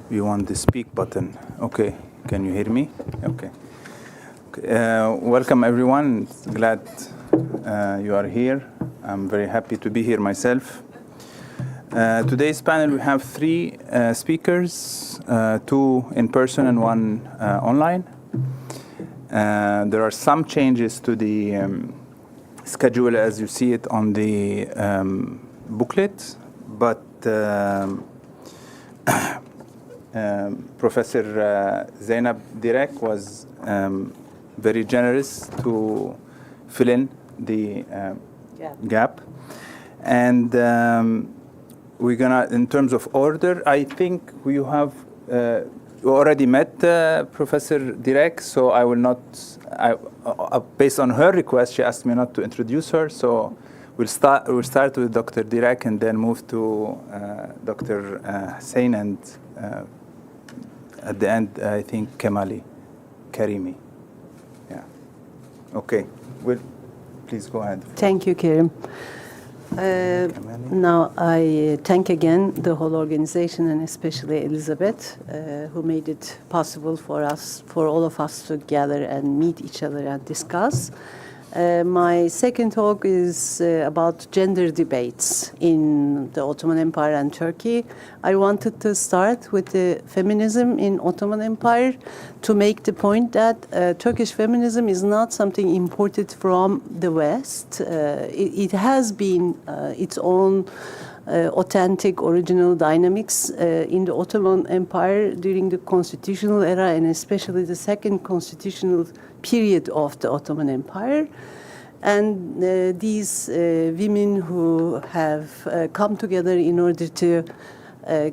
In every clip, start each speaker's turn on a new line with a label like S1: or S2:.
S1: We want the speak button. Okay, can you hear me? Okay. Welcome everyone. Glad you are here. I'm very happy to be here myself. Today's panel we have three speakers, two in person and one online. There are some changes to the schedule as you see it on the booklet, but Professor Zainab Direk was very generous to fill in the gap. And we're gonna, in terms of order, I think we have already met Professor Direk, so I will not, based on her request, she asked me not to introduce her, so we'll start with Dr. Direk and then move to Dr. Hussein and at the end, I think Karimi. Yeah. Okay. Well, please go ahead.
S2: Thank you, Kerim. Now, I thank again the whole organization and especially Elizabeth, who made it possible for all of us to gather and meet each other and discuss. My second talk is about gender debates in the Ottoman Empire and Turkey. I wanted to start with the feminism in Ottoman Empire to make the point that Turkish feminism is not something imported from the West. It has been its own authentic, original dynamics in the Ottoman Empire during the constitutional era and especially the second constitutional period of the Ottoman Empire. And these women who have come together in order to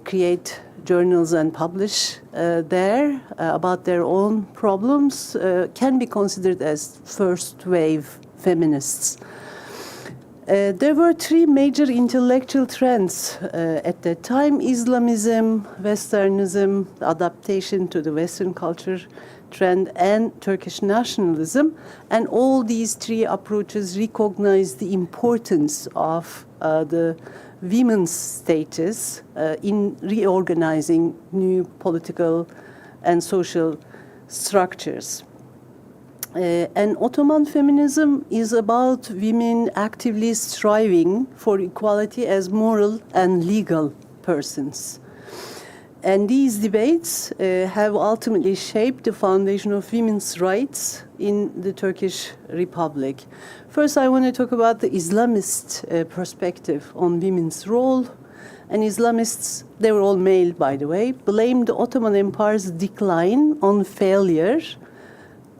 S2: create journals and publish there about their own problems can be considered as first wave feminists. There were three major intellectual trends at that time: Islamism, Westernism, adaptation to the Western culture trend, and Turkish nationalism. And all these three approaches recognize the importance of the women's status in reorganizing new political and social structures. And Ottoman feminism is about women actively striving for equality as moral and legal persons. And these debates have ultimately shaped the foundation of women's rights in the Turkish Republic. First, I want to talk about the Islamist perspective on women's role. And Islamists, they were all male, by the way, blamed the Ottoman Empire's decline on failure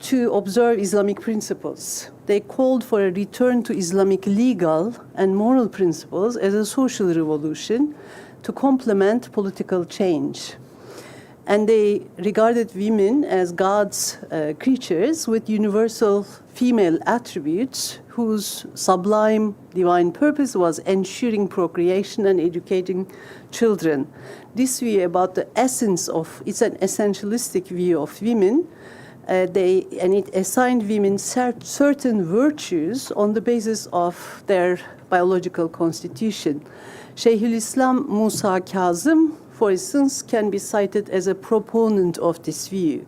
S2: to observe Islamic principles. They called for a return to Islamic legal and moral principles as a social revolution to complement political change. And they regarded women as God's creatures with universal female attributes whose sublime divine purpose was ensuring procreation and educating children. This view about the essence of, it's an essentialistic view of women, and it assigned women certain virtues on the basis of their biological constitution. Shaykhul Islam Musa Kazım, for instance, can be cited as a proponent of this view.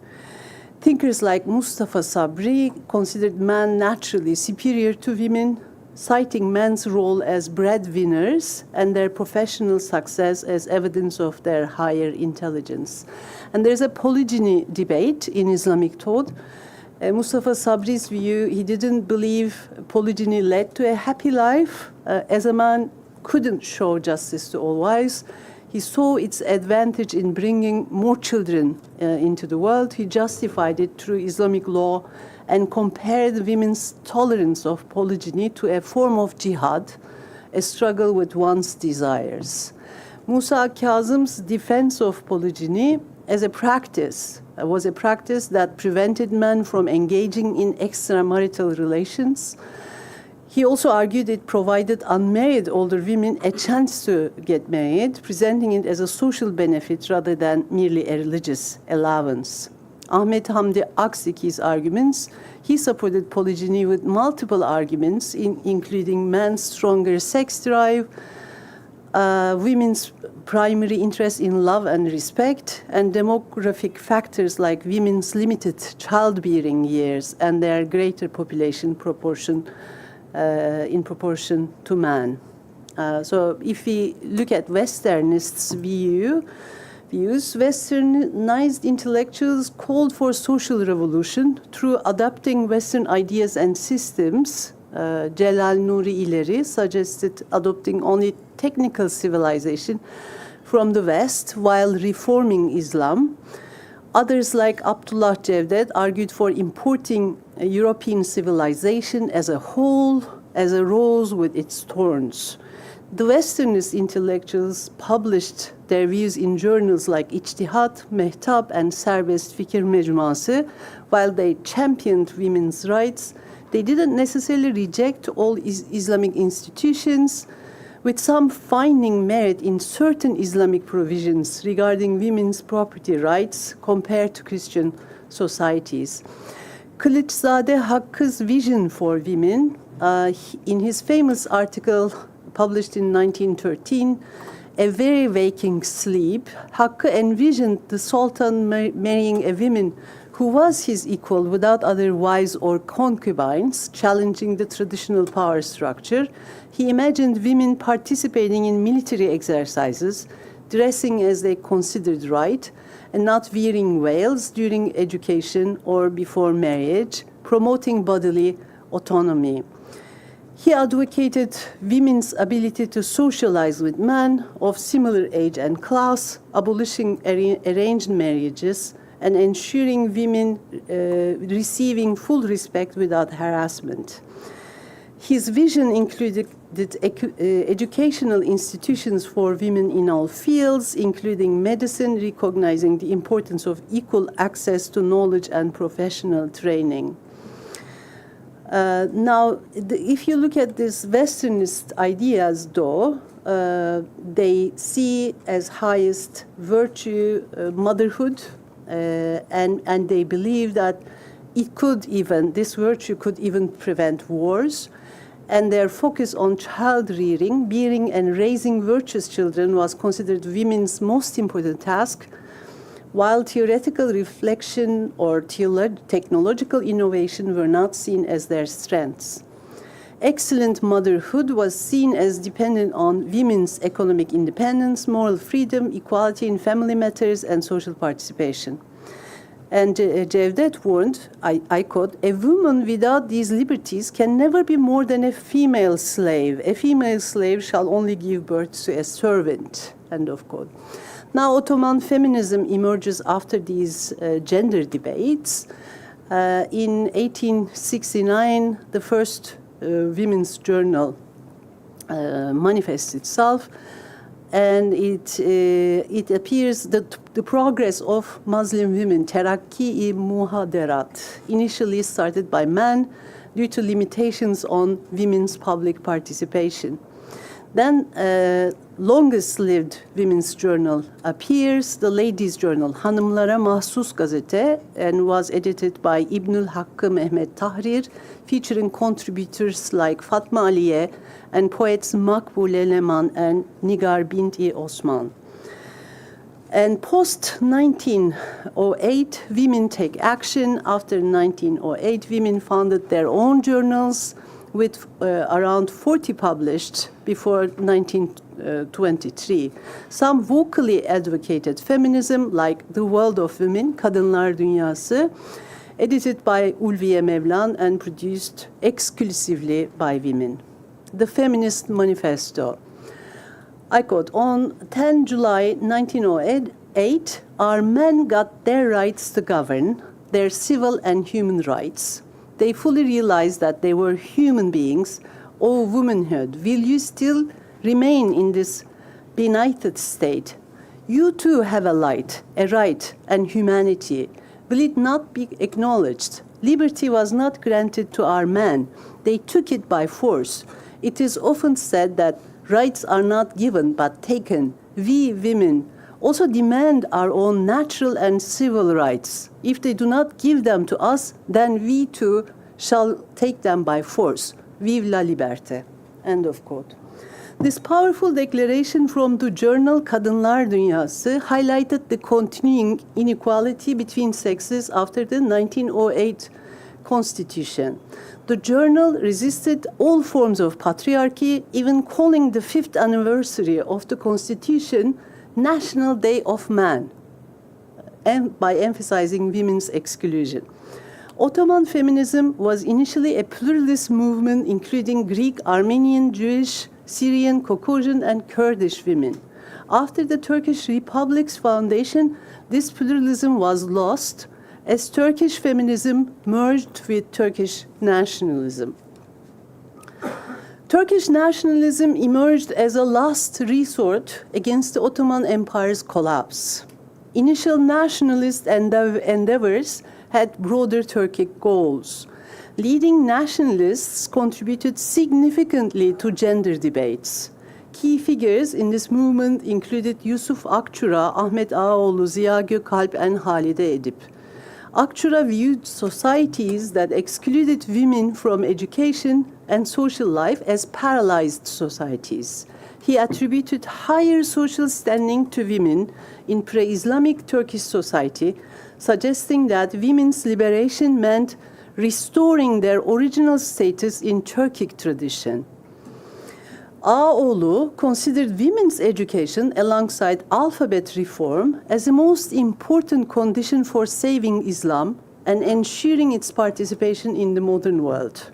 S2: Thinkers like Mustafa Sabri considered man naturally superior to women, citing men's role as breadwinners and their professional success as evidence of their higher intelligence. And there's a polygyny debate in Islamic thought. Mustafa Sabri's view, he didn't believe polygyny led to a happy life. As a man couldn't show justice to all wives, he saw its advantage in bringing more children into the world. He justified it through Islamic law and compared women's tolerance of polygyny to a form of jihad, a struggle with one's desires. Musa Kazım's defense of polygyny as a practice was a practice that prevented men from engaging in extramarital relations. He also argued it provided unmarried older women a chance to get married, presenting it as a social benefit rather than merely a religious allowance. Ahmet Hamdi Akseki's arguments, he supported polygyny with multiple arguments, including man's stronger sex drive, women's primary interest in love and respect, and demographic factors like women's limited childbearing years and their greater population proportion in proportion to man. So if we look at Westernists' views, Westernized intellectuals called for social revolution through adopting Western ideas and systems. Celal Nuri İleri suggested adopting only technical civilization from the West while reforming Islam. Others like Abdullah Cevdet argued for importing European civilization as a whole, as a rose with its thorns. The Westernist intellectuals published their views in journals like İçtihat, Mehtap, and Serbest Fikir Mecmuası. While they championed women's rights, they didn't necessarily reject all Islamic institutions, with some finding merit in certain Islamic provisions regarding women's property rights compared to Christian societies. Kılıçzade Hakkı's vision for women, in his famous article published in 1913, A Very Waking Sleep, Hakkı envisioned the Sultan marrying a woman who was his equal without other wives or concubines, challenging the traditional power structure. He imagined women participating in military exercises, dressing as they considered right, and not wearing veils during education or before marriage, promoting bodily autonomy. He advocated women's ability to socialize with men of similar age and class, abolishing arranged marriages, and ensuring women receiving full respect without harassment. His vision included educational institutions for women in all fields, including medicine, recognizing the importance of equal access to knowledge and professional training. Now, if you look at these Westernist ideas, though, they see as highest virtue motherhood, and they believe that this virtue could even prevent wars. And their focus on child rearing, bearing and raising virtuous children was considered women's most important task, while theoretical reflection or technological innovation were not seen as their strengths. Excellent motherhood was seen as dependent on women's economic independence, moral freedom, equality in family matters, and social participation. And Cevdet warned, I quote, "A woman without these liberties can never be more than a female slave. A female slave shall only give birth to a servant," end of quote. Now, Ottoman feminism emerges after these gender debates. In 1869, the first women's journal manifests itself, and it appears that the progress of Muslim women, Terakki-i Muhaderat, initially started by men due to limitations on women's public participation. Then longest-lived women's journal appears, the ladies' journal, Hanımlara Mahsus Gazete, and was edited by İbnül Hakkı Mehmet Tahrir, featuring contributors like Fatma Aliye and poets Makbule Leman and Nigar Binti Osman. And post-1908, women take action. After 1908, women founded their own journals, with around 40 published before 1923. Some vocally advocated feminism, like The World of Women, Kadınlar Dünyası, edited by Ulviye Mevlan and produced exclusively by women. The Feminist Manifesto. I quote, "On 10 July 1908, our men got their rights to govern, their civil and human rights. They fully realized that they were human beings. O womanhood, will you still remain in this benighted state? You too have a light, a right, and humanity. Will it not be acknowledged? Liberty was not granted to our men. They took it by force. It is often said that rights are not given but taken. We women also demand our own natural and civil rights. If they do not give them to us, then we too shall take them by force. Vive la liberté." End of quote. This powerful declaration from the journal Kadınlar Dünyası highlighted the continuing inequality between sexes after the 1908 Constitution. The journal resisted all forms of patriarchy, even calling the 5th anniversary of the Constitution National Day of Man, and by emphasizing women's exclusion. Ottoman feminism was initially a pluralist movement including Greek, Armenian, Jewish, Syrian, Caucasian, and Kurdish women. After the Turkish Republic's foundation, this pluralism was lost as Turkish feminism merged with Turkish nationalism. Turkish nationalism emerged as a last resort against the Ottoman Empire's collapse. Initial nationalist endeavors had broader Turkic goals. Leading nationalists contributed significantly to gender debates. Key figures in this movement included Yusuf Akçura, Ahmet Ağaoğlu, Ziya Gökalp, and Halide Edip. Akçura viewed societies that excluded women from education and social life as paralyzed societies. He attributed higher social standing to women in pre-Islamic Turkish society, suggesting that women's liberation meant restoring their original status in Turkic tradition. Ağaoğlu considered women's education alongside alphabet reform as the most important condition for saving Islam and ensuring its participation in the modern world.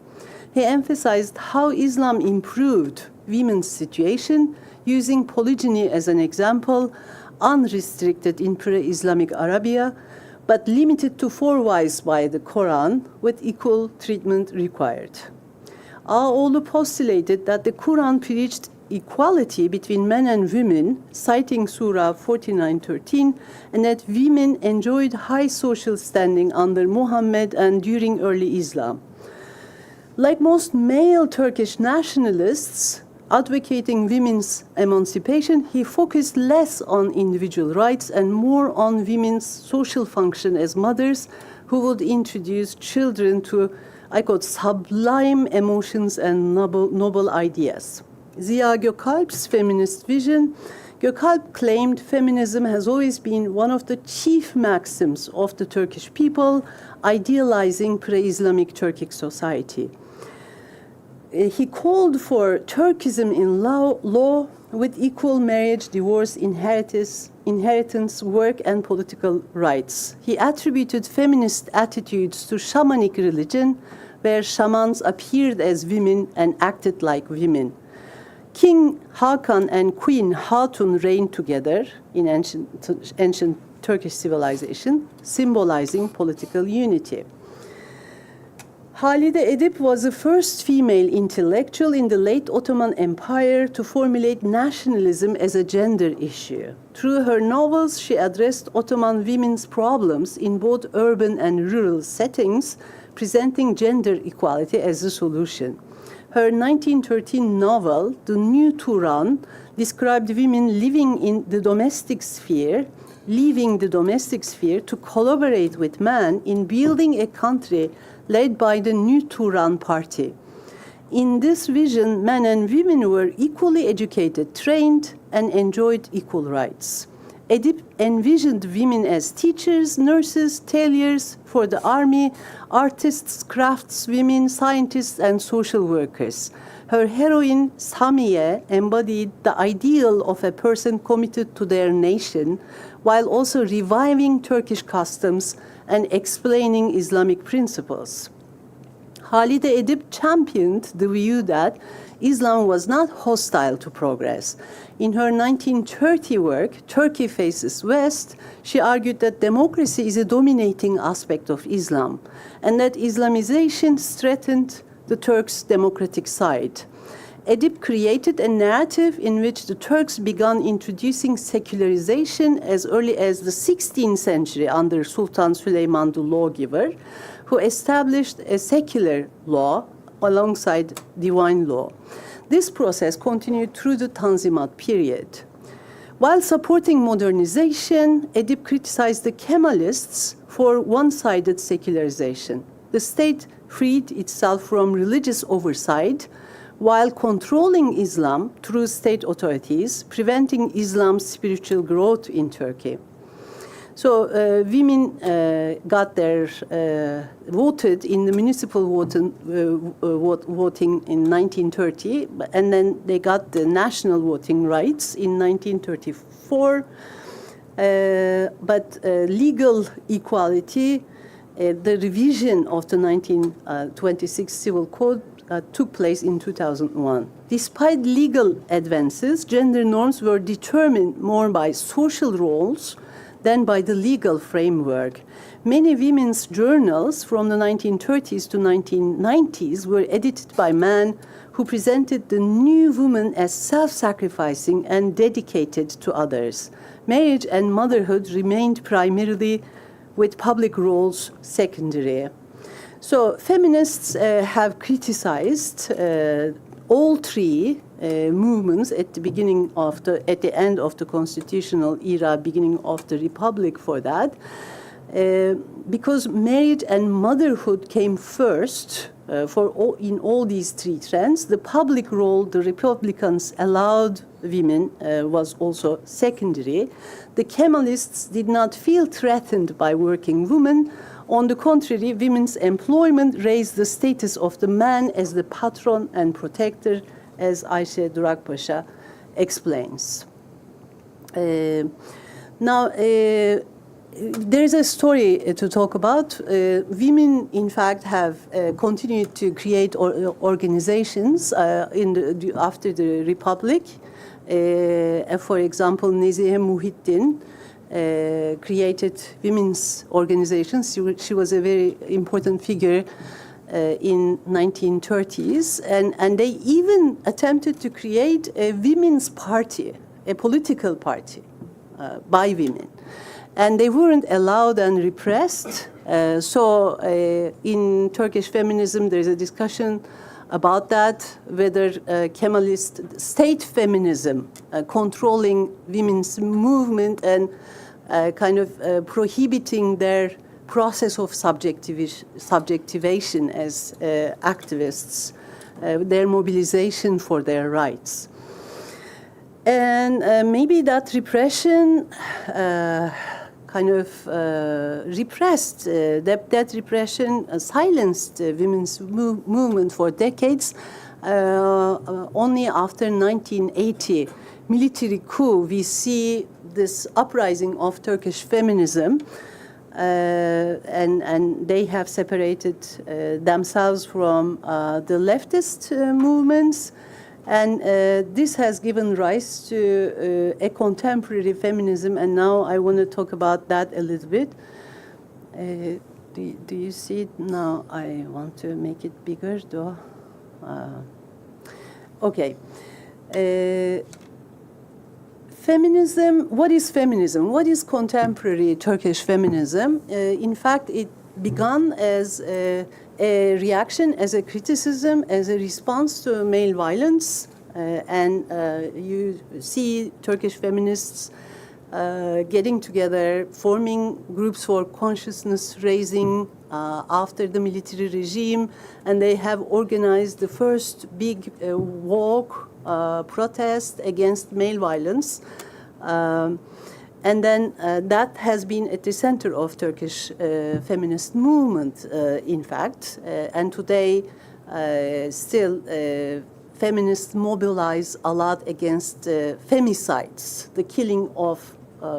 S2: He emphasized how Islam improved women's situation, using polygyny as an example, unrestricted in pre-Islamic Arabia, but limited to 4 wives by the Quran, with equal treatment required. Ağaoğlu postulated that the Quran preached equality between men and women, citing Surah 49:13, and that women enjoyed high social standing under Muhammad and during early Islam. Like most male Turkish nationalists advocating women's emancipation, he focused less on individual rights and more on women's social function as mothers who would introduce children to, I quote, sublime emotions and noble ideas. Ziya Gökalp's feminist vision. Gökalp claimed feminism has always been one of the chief maxims of the Turkish people, idealizing pre-Islamic Turkic society. He called for Turkism in law with equal marriage, divorce, inheritance, work, and political rights. He attributed feminist attitudes to shamanic religion, where shamans appeared as women and acted like women. King Hakan and Queen Hatun reigned together in ancient Turkish civilization, symbolizing political unity. Halide Edip was the first female intellectual in the late Ottoman Empire to formulate nationalism as a gender issue. Through her novels, she addressed Ottoman women's problems in both urban and rural settings, presenting gender equality as a solution. Her 1913 novel, The New Turan, described women living in the domestic sphere, leaving the domestic sphere to collaborate with men in building a country led by the New Turan party. In this vision, men and women were equally educated, trained, and enjoyed equal rights. Edip envisioned women as teachers, nurses, tailors for the army, artists, craftswomen, scientists, and social workers. Her heroine, Samiye, embodied the ideal of a person committed to their nation, while also reviving Turkish customs and explaining Islamic principles. Halide Edip championed the view that Islam was not hostile to progress. In her 1930 work, Turkey Faces West, she argued that democracy is a dominating aspect of Islam and that Islamization threatened the Turks' democratic side. Edip created a narrative in which the Turks began introducing secularization as early as the 16th century under Sultan Süleyman the Lawgiver, who established a secular law alongside divine law. This process continued through the Tanzimat period. While supporting modernization, Edip criticized the Kemalists for one-sided secularization. The state freed itself from religious oversight, while controlling Islam through state authorities, preventing Islam's spiritual growth in Turkey. So women got their voted in the municipal voting in 1930, and then they got the national voting rights in 1934. But legal equality, the revision of the 1926 Civil Code took place in 2001. Despite legal advances, gender norms were determined more by social roles than by the legal framework. Many women's journals from the 1930s to 1990s were edited by men who presented the new woman as self-sacrificing and dedicated to others. Marriage and motherhood remained primarily, with public roles, secondary. So feminists have criticized all three movements at the end of the constitutional era, beginning of the republic for that, because marriage and motherhood came first in all these three trends. The public role the Republicans allowed women was also secondary. The Kemalists did not feel threatened by working women. On the contrary, women's employment raised the status of the man as the patron and protector, as Ayşe Durakpaşa explains. Now, there's a story to talk about. Women, in fact, have continued to create organizations after the Republic. For example, Nezihe Muhittin created women's organizations. She was a very important figure in 1930s, and they even attempted to create a women's party, a political party by women. And they weren't allowed and repressed. So in Turkish feminism, there's a discussion about that, whether Kemalist state feminism controlling women's movement and kind of prohibiting their process of subjectivation as activists, their mobilization for their rights. And maybe that repression repressed, that repression silenced women's movement for decades. Only after 1980 military coup, we see this uprising of Turkish feminism, and they have separated themselves from the leftist movements. And this has given rise to a contemporary feminism, and now I want to talk about that a little bit. Do you see it now? I want to make it bigger, though. Okay. Feminism, what is feminism? What is contemporary Turkish feminism? In fact, it began as a reaction, as a criticism, as a response to male violence. And you see Turkish feminists getting together, forming groups for consciousness raising after the military regime, and they have organized the first big walk, protest against male violence. And then that has been at the center of Turkish feminist movement, in fact. And today, still, feminists mobilize a lot against femicides, the killing of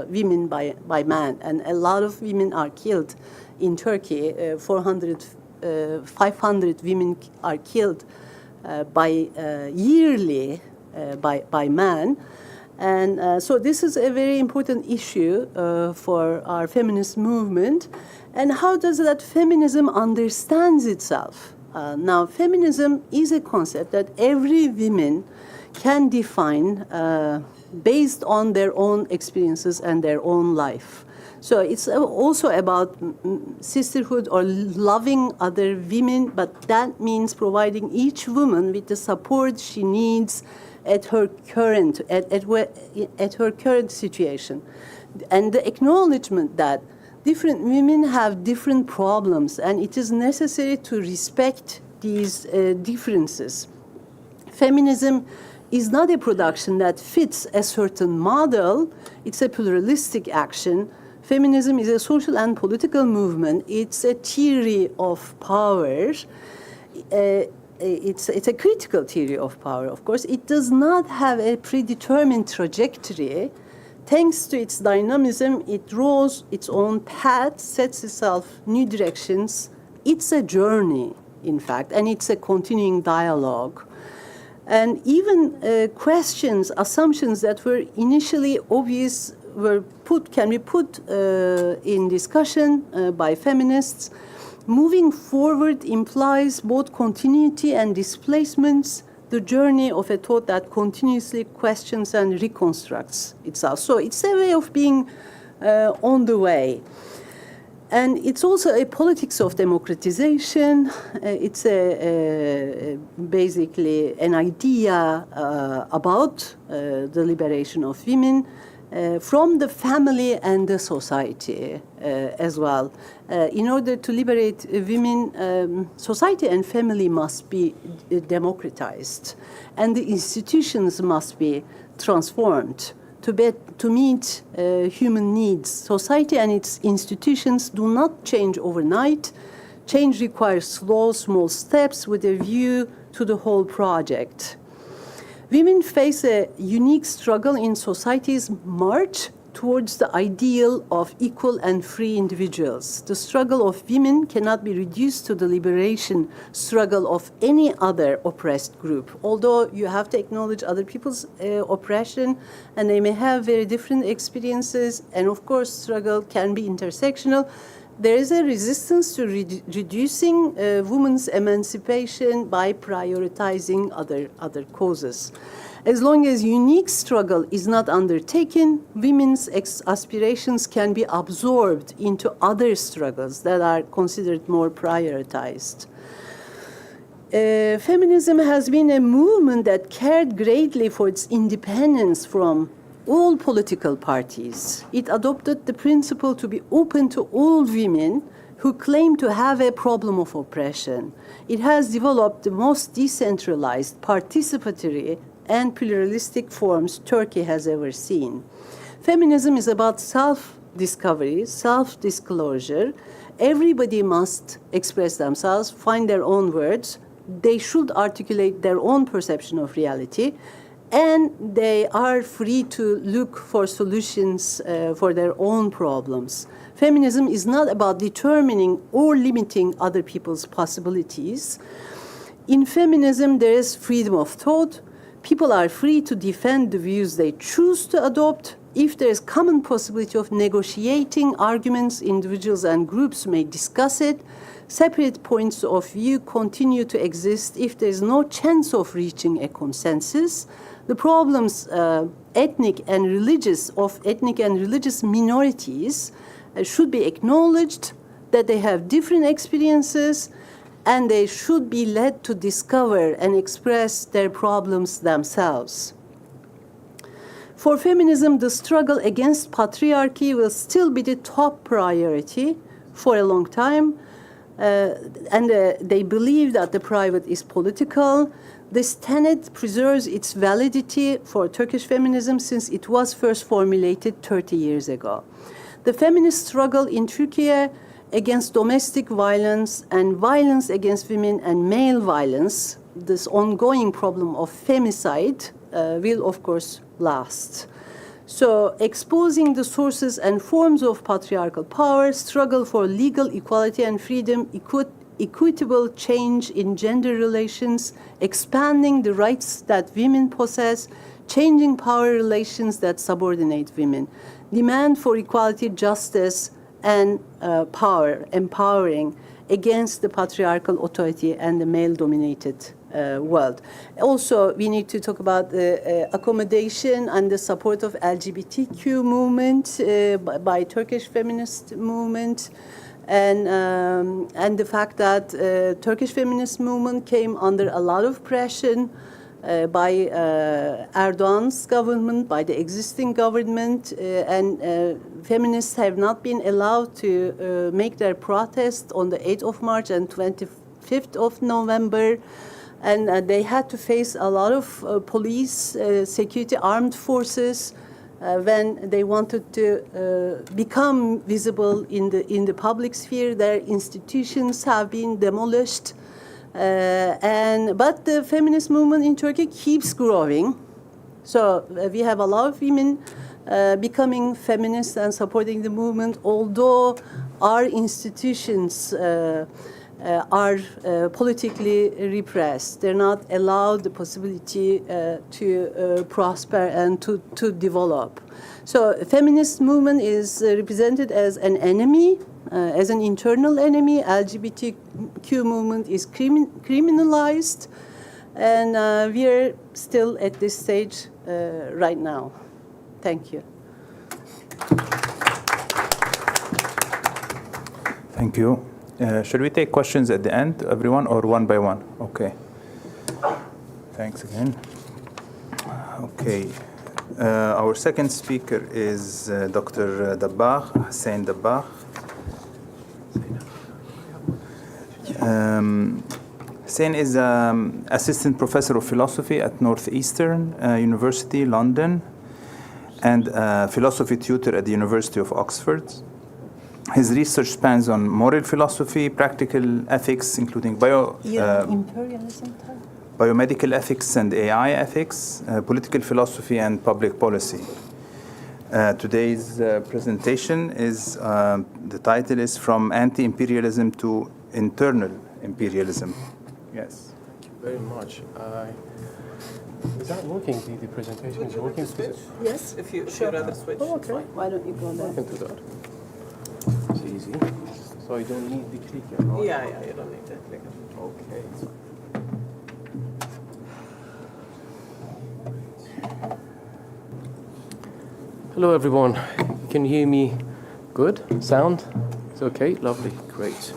S2: women by men. And a lot of women are killed in Turkey. 500 women are killed yearly by men. And so this is a very important issue for our feminist movement. And how does that feminism understands itself? Now, feminism is a concept that every woman can define based on their own experiences and their own life. So it's also about sisterhood or loving other women, but that means providing each woman with the support she needs at her current situation, and the acknowledgement that different women have different problems, and it is necessary to respect these differences. Feminism is not a production that fits a certain model. It's a pluralistic action. Feminism is a social and political movement. It's a theory of power. It's a critical theory of power, of course. It does not have a predetermined trajectory. Thanks to its dynamism, it draws its own path, sets itself new directions. It's a journey, in fact, and it's a continuing dialogue. And even questions, assumptions that were initially obvious can be put in discussion by feminists. Moving forward implies both continuity and displacements, the journey of a thought that continuously questions and reconstructs itself. So it's a way of being on the way. And it's also a politics of democratization. It's basically an idea about the liberation of women from the family and the society as well. In order to liberate women, society and family must be democratized, and the institutions must be transformed to meet human needs. Society and its institutions do not change overnight. Change requires slow, small steps with a view to the whole project. Women face a unique struggle in society's march towards the ideal of equal and free individuals. The struggle of women cannot be reduced to the liberation struggle of any other oppressed group. Although you have to acknowledge other people's oppression, and they may have very different experiences, and of course struggle can be intersectional, there is a resistance to reducing women's emancipation by prioritizing other causes. As long as unique struggle is not undertaken, women's aspirations can be absorbed into other struggles that are considered more prioritized. Feminism has been a movement that cared greatly for its independence from all political parties. It adopted the principle to be open to all women who claim to have a problem of oppression. It has developed the most decentralized, participatory, and pluralistic forms Turkey has ever seen. Feminism is about self-discovery, self-disclosure. Everybody must express themselves, find their own words. They should articulate their own perception of reality, and they are free to look for solutions for their own problems. Feminism is not about determining or limiting other people's possibilities. In feminism, there is freedom of thought. People are free to defend the views they choose to adopt. If there is common possibility of negotiating arguments, individuals and groups may discuss it. Separate points of view continue to exist if there is no chance of reaching a consensus. The problems ethnic and religious minorities should be acknowledged, that they have different experiences, and they should be led to discover and express their problems themselves. For feminism, the struggle against patriarchy will still be the top priority for a long time, and they believe that the private is political. This tenet preserves its validity for Turkish feminism since it was first formulated 30 years ago. The feminist struggle in Turkey against domestic violence and violence against women and male violence, this ongoing problem of femicide, will of course last. So exposing the sources and forms of patriarchal power, struggle for legal equality and freedom, equitable change in gender relations, expanding the rights that women possess, changing power relations that subordinate women, demand for equality, justice, and power, empowering against the patriarchal authority and the male-dominated world. Also, we need to talk about the accommodation and the support of LGBTQ movement by Turkish feminist movement, and the fact that Turkish feminist movement came under a lot of pressure by Erdogan's government, by the existing government, and feminists have not been allowed to make their protest on the 8th of March and 25th of November. and they had to face a lot of police, security, armed forces when they wanted to become visible in the public sphere. Their institutions have been demolished, but the feminist movement in Turkey keeps growing. So we have a lot of women becoming feminists and supporting the movement, although our institutions are politically repressed. They're not allowed the possibility to prosper and to develop. So feminist movement is represented as an enemy, as an internal enemy. LGBTQ movement is criminalized, and we are still at this stage right now. Thank you.
S1: Thank you. Should we take questions at the end, everyone, or one by one? Okay. Thanks again. Okay. Our second speaker is Dr. Dabbagh, Hussein Dabbagh. Hussein is assistant professor of philosophy at Northeastern University, London, and philosophy tutor at the University of Oxford. His research spans on moral philosophy, practical ethics, including biomedical ethics and AI ethics, political philosophy, and public policy. Today's presentation is, the title is From Anti-Imperialism to Internal Imperialism. Yes.
S3: Thank you very much. Is that working? The presentation is working?
S2: Yes,
S4: if you'd rather switch.
S2: Oh, okay. Why don't you go there?
S3: I can do that. It's easy. So I don't need the clicker, right?
S4: Yeah, you don't need to click it.
S3: Okay. Hello, everyone. Can you hear me good? Sound? It's okay? Lovely. Great.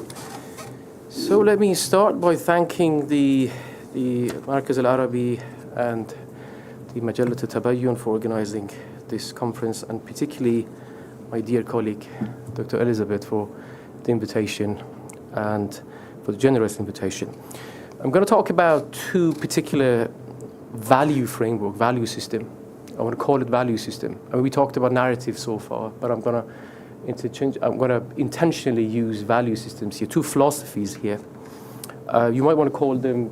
S3: So let me start by thanking the Markaz Al-Arabi and the Majallat Tabayyun for organizing this conference, and particularly my dear colleague, Dr. Elizabeth, for the invitation and for the generous invitation. I'm going to talk about two particular value framework, value system. I want to call it value system. I mean, we talked about narrative so far, but I'm going to intentionally use value systems here, two philosophies here. You might want to call them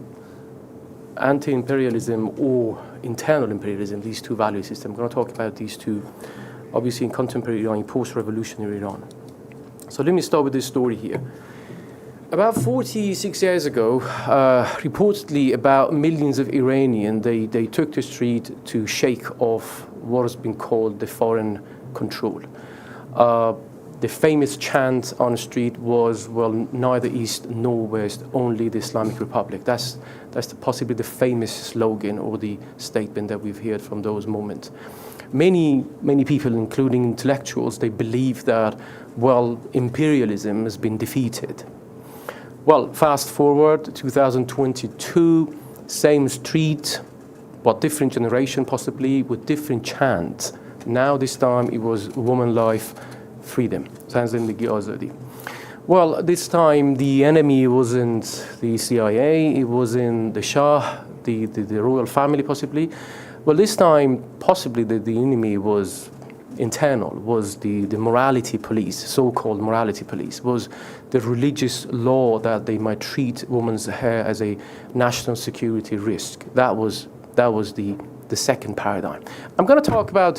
S3: anti-imperialism or internal imperialism, these two value systems. I'm going to talk about these two, obviously in contemporary Iran, post-revolutionary Iran. So let me start with this story here. About 46 years ago, reportedly about millions of Iranians, they took the street to shake off what has been called the foreign control. The famous chant on the street was, well, neither East nor West, only the Islamic Republic. That's possibly the famous slogan or the statement that we've heard from those moments. Many people, including intellectuals, they believe that, well, imperialism has been defeated. Well, fast forward to 2022, same street, but different generation possibly, with different chants. Now this time it was woman life, freedom. Well, this time the enemy wasn't the CIA, it wasn't the Shah, the royal family possibly. Well, this time possibly the enemy was internal, was the morality police, so-called morality police, was the religious law that they might treat women's hair as a national security risk. That was the second paradigm. I'm going to talk about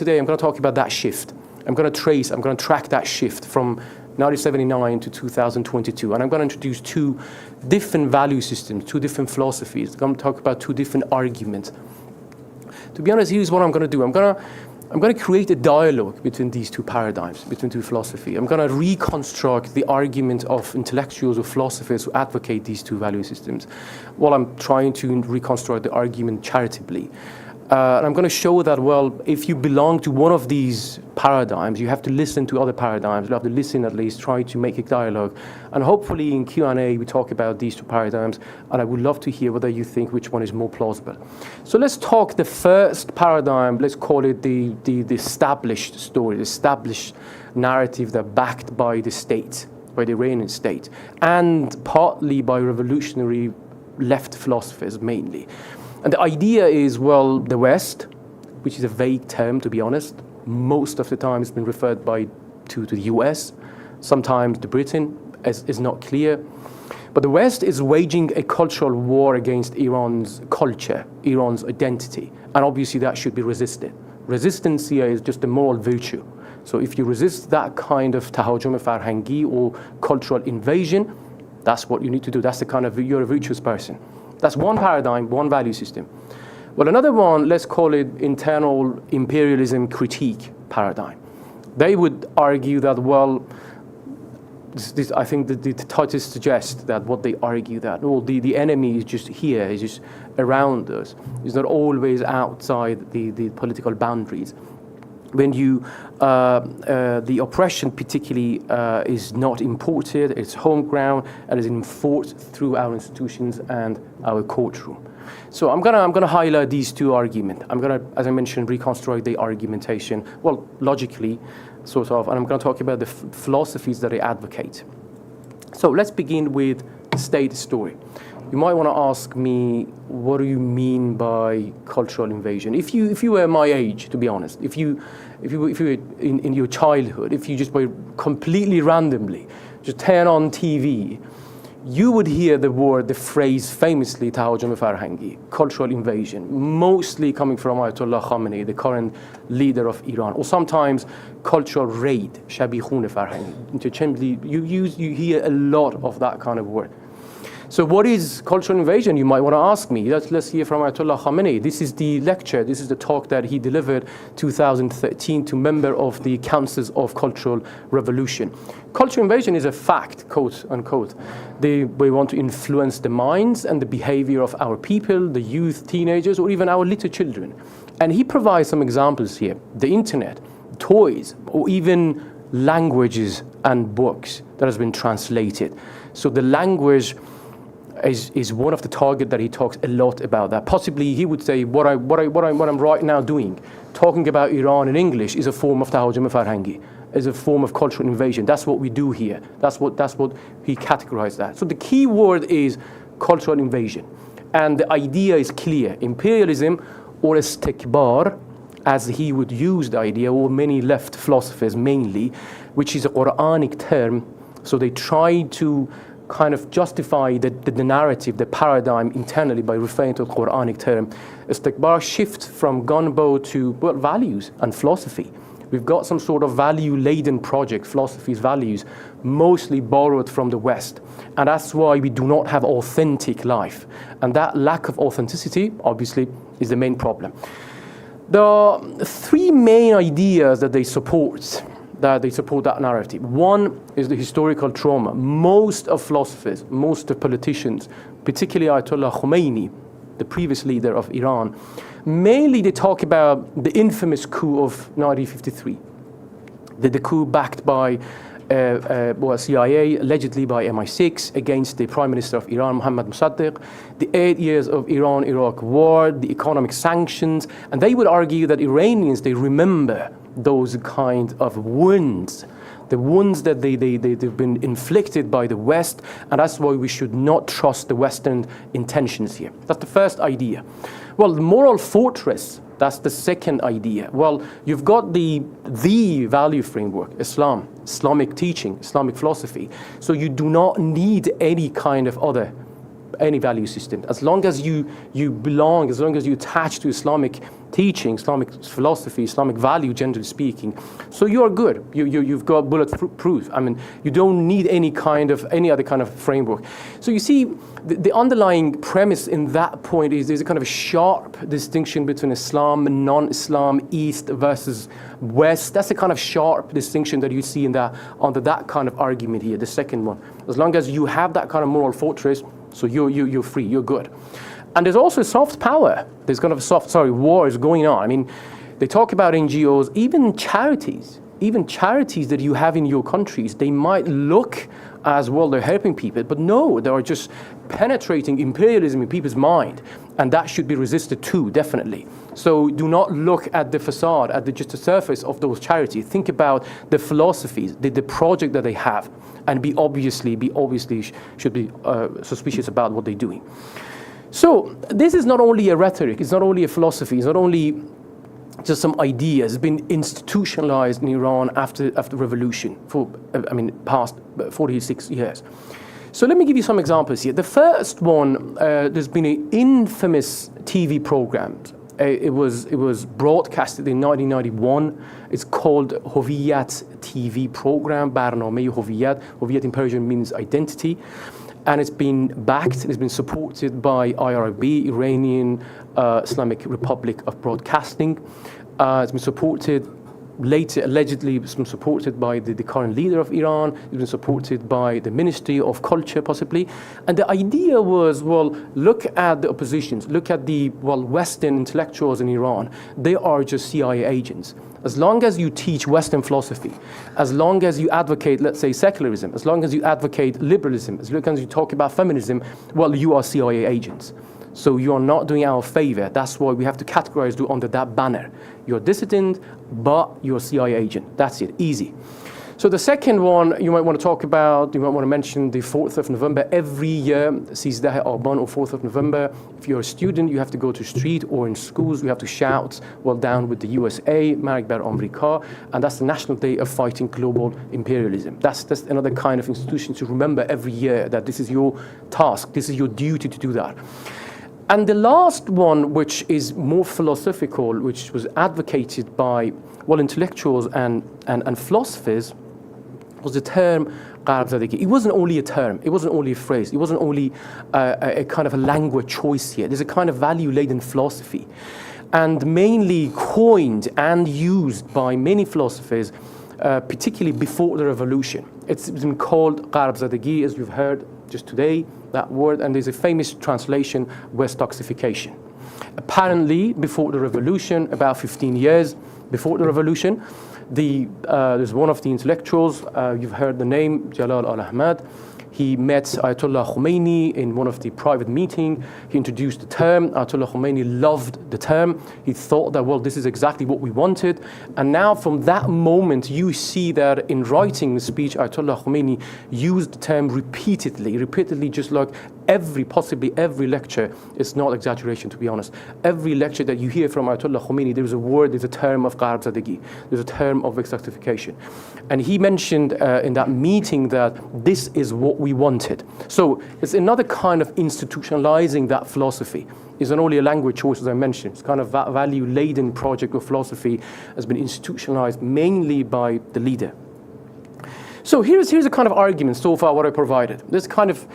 S3: that shift. I'm going to track that shift from 1979 to 2022, and I'm going to introduce two different value systems, two different philosophies. I'm going to talk about two different arguments. To be honest, here's what I'm going to do. I'm going to create a dialogue between these two paradigms, between two philosophies. I'm going to reconstruct the argument of intellectuals or philosophers who advocate these two value systems, while I'm trying to reconstruct the argument charitably. And I'm going to show that, well, if you belong to one of these paradigms, you have to listen to other paradigms. You have to listen, at least, try to make a dialogue. And hopefully in Q&A, we talk about these two paradigms. And I would love to hear whether you think which one is more plausible. So let's talk the first paradigm. Let's call it the established story, the established narrative that backed by the state, by the Iranian state, and partly by revolutionary left philosophers mainly. And the idea is, well, the West, which is a vague term, to be honest, most of the time it's been referred to the US, sometimes to Britain, is not clear. But the West is waging a cultural war against Iran's culture, Iran's identity, and obviously that should be resisted. Resistance here is just a moral virtue. So if you resist that kind of tahajjum farhangi or cultural invasion, that's what you need to do. That's the kind of, you're a virtuous person. That's one paradigm, one value system. Well, another one, let's call it internal imperialism critique paradigm. They would argue that, well, I think the title suggests that what they argue that, well, the enemy is just here, is just around us. It's not always outside the political boundaries. When the oppression particularly is not imported, it's home ground and is enforced through our institutions and our courtroom. So I'm gonna highlight these two arguments. I'm gonna, as I mentioned, reconstruct the argumentation, well, logically, sort of, and I'm gonna talk about the philosophies that they advocate. So let's begin with the state story. You might want to ask me, what do you mean by cultural invasion? If you were my age, to be honest, if you were in your childhood, if you just were completely randomly just turn on TV, you would hear the phrase famously, tahajjum farhangi, cultural invasion, mostly coming from Ayatollah Khamenei, the current leader of Iran, or sometimes cultural raid, shabikhun farhangi. Interchangeably, you hear a lot of that kind of word. So what is cultural invasion, you might want to ask me. Let's hear from Ayatollah Khamenei. This is the lecture, this is the talk that he delivered 2013 to members of the Councils of Cultural Revolution. Cultural invasion is a fact, quote unquote. We want to influence the minds and the behavior of our people, the youth, teenagers, or even our little children. And he provides some examples here. The internet, toys, or even languages and books that has been translated. So the language is one of the targets that he talks a lot about. That possibly he would say what I'm right now doing, talking about Iran in English, is a form of tahajjum farhangi, is a form of cultural invasion. That's what we do here. That's what he categorized that. So the key word is cultural invasion, and the idea is clear: imperialism or istikbar, as he would use the idea, or many left philosophers mainly, which is a Quranic term. So they try to kind of justify the narrative, the paradigm internally by referring to a Quranic term. Istikbar shifts from gunboat to values and philosophy. We've got some sort of value-laden project, philosophies, values, mostly borrowed from the West. And that's why we do not have authentic life. And that lack of authenticity, obviously, is the main problem. There are three main ideas that they support that narrative. One is the historical trauma. Most of philosophers, most of politicians, particularly Ayatollah Khomeini, the previous leader of Iran, mainly they talk about the infamous coup of 1953, the coup backed by CIA, allegedly by MI6, against the Prime Minister of Iran, Mohammad Mossadegh, the 8 years of Iran-Iraq war, the economic sanctions, and they would argue that Iranians, they remember those kind of wounds, the wounds that they've been inflicted by the West, and that's why we should not trust the Western intentions here. That's the first idea. Well, the moral fortress, that's the second idea. Well, you've got the value framework, Islam, Islamic teaching, Islamic philosophy. So you do not need any kind of any value system. As long as you belong, as long as you attach to Islamic teaching, Islamic philosophy, Islamic value, generally speaking, so you're good. You've got bulletproof. I mean, you don't need any other kind of framework. So you see, the underlying premise in that point is there's a kind of a sharp distinction between Islam and non-Islam, East versus West. That's the kind of sharp distinction that you see under that kind of argument here, the second one. As long as you have that kind of moral fortress, so you're free, you're good. And there's also soft power. There's kind of war is going on. I mean, they talk about NGOs, even charities that you have in your countries, they might look as well they're helping people, but no, they are just penetrating imperialism in people's mind, and that should be resisted too, definitely. So do not look at the facade, at just the surface of those charities. Think about the philosophies, the project that they have, and be obviously should be suspicious about what they're doing. So this is not only a rhetoric, it's not only a philosophy, it's not only just some ideas. It's been institutionalized in Iran after revolution for, past 46 years. So let me give you some examples here. The first one, there's been an infamous TV program. It was broadcasted in 1991. It's called Hoviyat TV program, Barname Hoviyat. Hoviyat in Persian means identity. And it's been backed, it's been supported by IRIB, Iranian Islamic Republic of Broadcasting. It's been supported later, allegedly, it's been supported by the current leader of Iran. It's been supported by the Ministry of Culture, possibly. And the idea was, well, look at the oppositions, look at the, Western intellectuals in Iran. They are just CIA agents. As long as you teach Western philosophy, as long as you advocate, let's say, secularism, as long as you advocate liberalism, as long as you talk about feminism, you are CIA agents. So you are not doing our favor. That's why we have to categorize you under that banner. You're dissident, but you're a CIA agent. That's it, easy. So the second one you might want to talk about, you might want to mention the 4th of November. Every year, 13 Aban or 4th of November, if you're a student, you have to go to street or in schools, you have to shout, down with the USA, Marg bar Amerika, and that's the National Day of Fighting Global Imperialism. That's another kind of institution to remember every year, that this is your task, this is your duty to do that. And the last one, which is more philosophical, which was advocated by intellectuals and philosophers, was the term Gharb Zadagi. It wasn't only a term, it wasn't only a phrase, it wasn't only a kind of a language choice here. There's a kind of value-laden philosophy, and mainly coined and used by many philosophers, particularly before the revolution. It's been called Gharb Zadagi, as you've heard just today, that word, and there's a famous translation, West Toxification. Apparently, before the revolution, about 15 years before the revolution, there's one of the intellectuals, you've heard the name, Jalal al-Ahmad. He met Ayatollah Khomeini in one of the private meetings. He introduced the term. Ayatollah Khomeini loved the term. He thought that, this is exactly what we wanted. And now from that moment, you see that in writing the speech, Ayatollah Khomeini used the term repeatedly, just like possibly every lecture. It's not exaggeration, to be honest. Every lecture that you hear from Ayatollah Khomeini, there's a term of Gharb Zadagi. There's a term of exotification. And he mentioned in that meeting that this is what we wanted. So it's another kind of institutionalizing that philosophy. It's not only a language choice, as I mentioned. It's kind of value-laden project of philosophy has been institutionalized mainly by the leader. So here's a kind of argument so far what I provided. This kind of,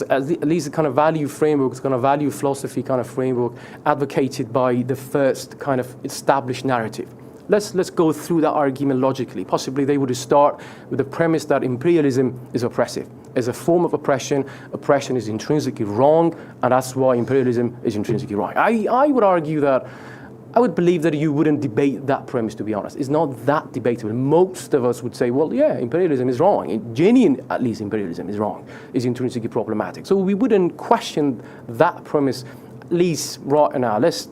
S3: at least a kind of value framework, it's kind of value philosophy kind of framework advocated by the first kind of established narrative. Let's go through that argument logically. Possibly they would start with the premise that imperialism is oppressive. As a form of oppression, oppression is intrinsically wrong, and that's why imperialism is intrinsically right. I would argue that, I would believe that you wouldn't debate that premise, to be honest. It's not that debatable. Most of us would say, imperialism is wrong. Genuine, at least, imperialism is wrong, is intrinsically problematic. So we wouldn't question that premise, at least right now. Let's,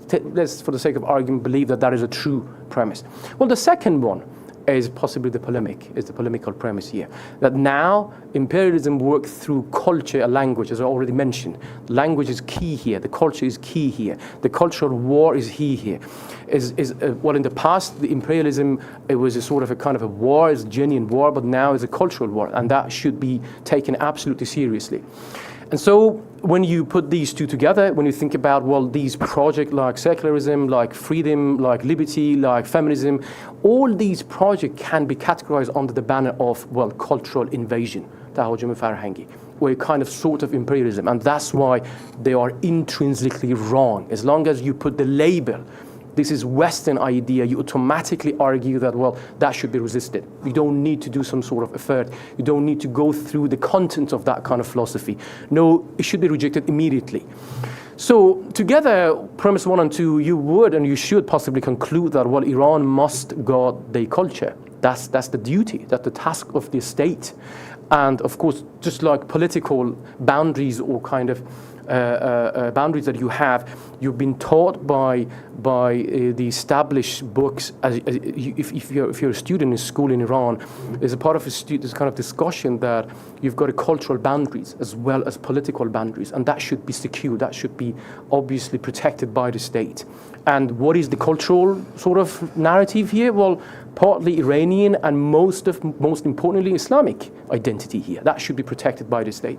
S3: for the sake of argument, believe that is a true premise. Well, the second one is possibly the polemical premise here. That now imperialism works through culture and language, as I already mentioned. Language is key here, the culture is key here, the cultural war is key here. In the past, the imperialism, it was a sort of a kind of a war, it's a genuine war, but now it's a cultural war, and that should be taken absolutely seriously. And so when you put these two together, when you think about, these projects like secularism, like freedom, like liberty, like feminism, all these projects can be categorized under the banner of, cultural invasion, tahajjum farhangi, or a kind of sort of imperialism. And that's why they are intrinsically wrong. As long as you put the label, this is Western idea, you automatically argue that, that should be resisted. You don't need to do some sort of effort. You don't need to go through the content of that kind of philosophy. No, it should be rejected immediately. So together, premise 1 and 2, you would and you should possibly conclude that, Iran must guard their culture. That's the duty, that's the task of the state. And of course, just like political boundaries or kind of boundaries that you have, you've been taught by the established books. If you're a student in school in Iran, there's a part of this kind of discussion that you've got cultural boundaries as well as political boundaries, and that should be secured. That should be obviously protected by the state. And what is the cultural sort of narrative here? Well, partly Iranian and most importantly Islamic identity here. That should be protected by the state.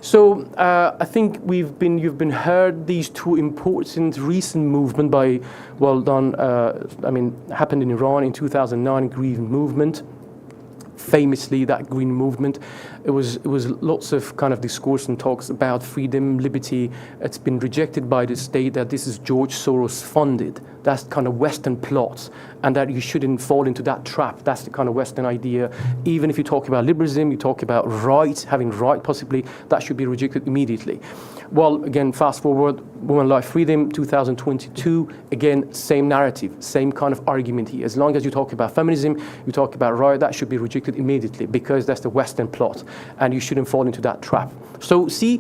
S3: So I think you've been heard these two important recent movement happened in Iran in 2009, Green Movement. Famously, that Green Movement, it was lots of kind of discourse and talks about freedom, liberty. It's been rejected by the state that this is George Soros funded. That's kind of Western plots, and that you shouldn't fall into that trap. That's the kind of Western idea. Even if you talk about liberalism, you talk about right, having right possibly, that should be rejected immediately. Well, again, fast forward, Women, Life, Freedom, 2022, again, same narrative, same kind of argument here. As long as you talk about feminism, you talk about right, that should be rejected immediately because that's the Western plot, and you shouldn't fall into that trap. So see,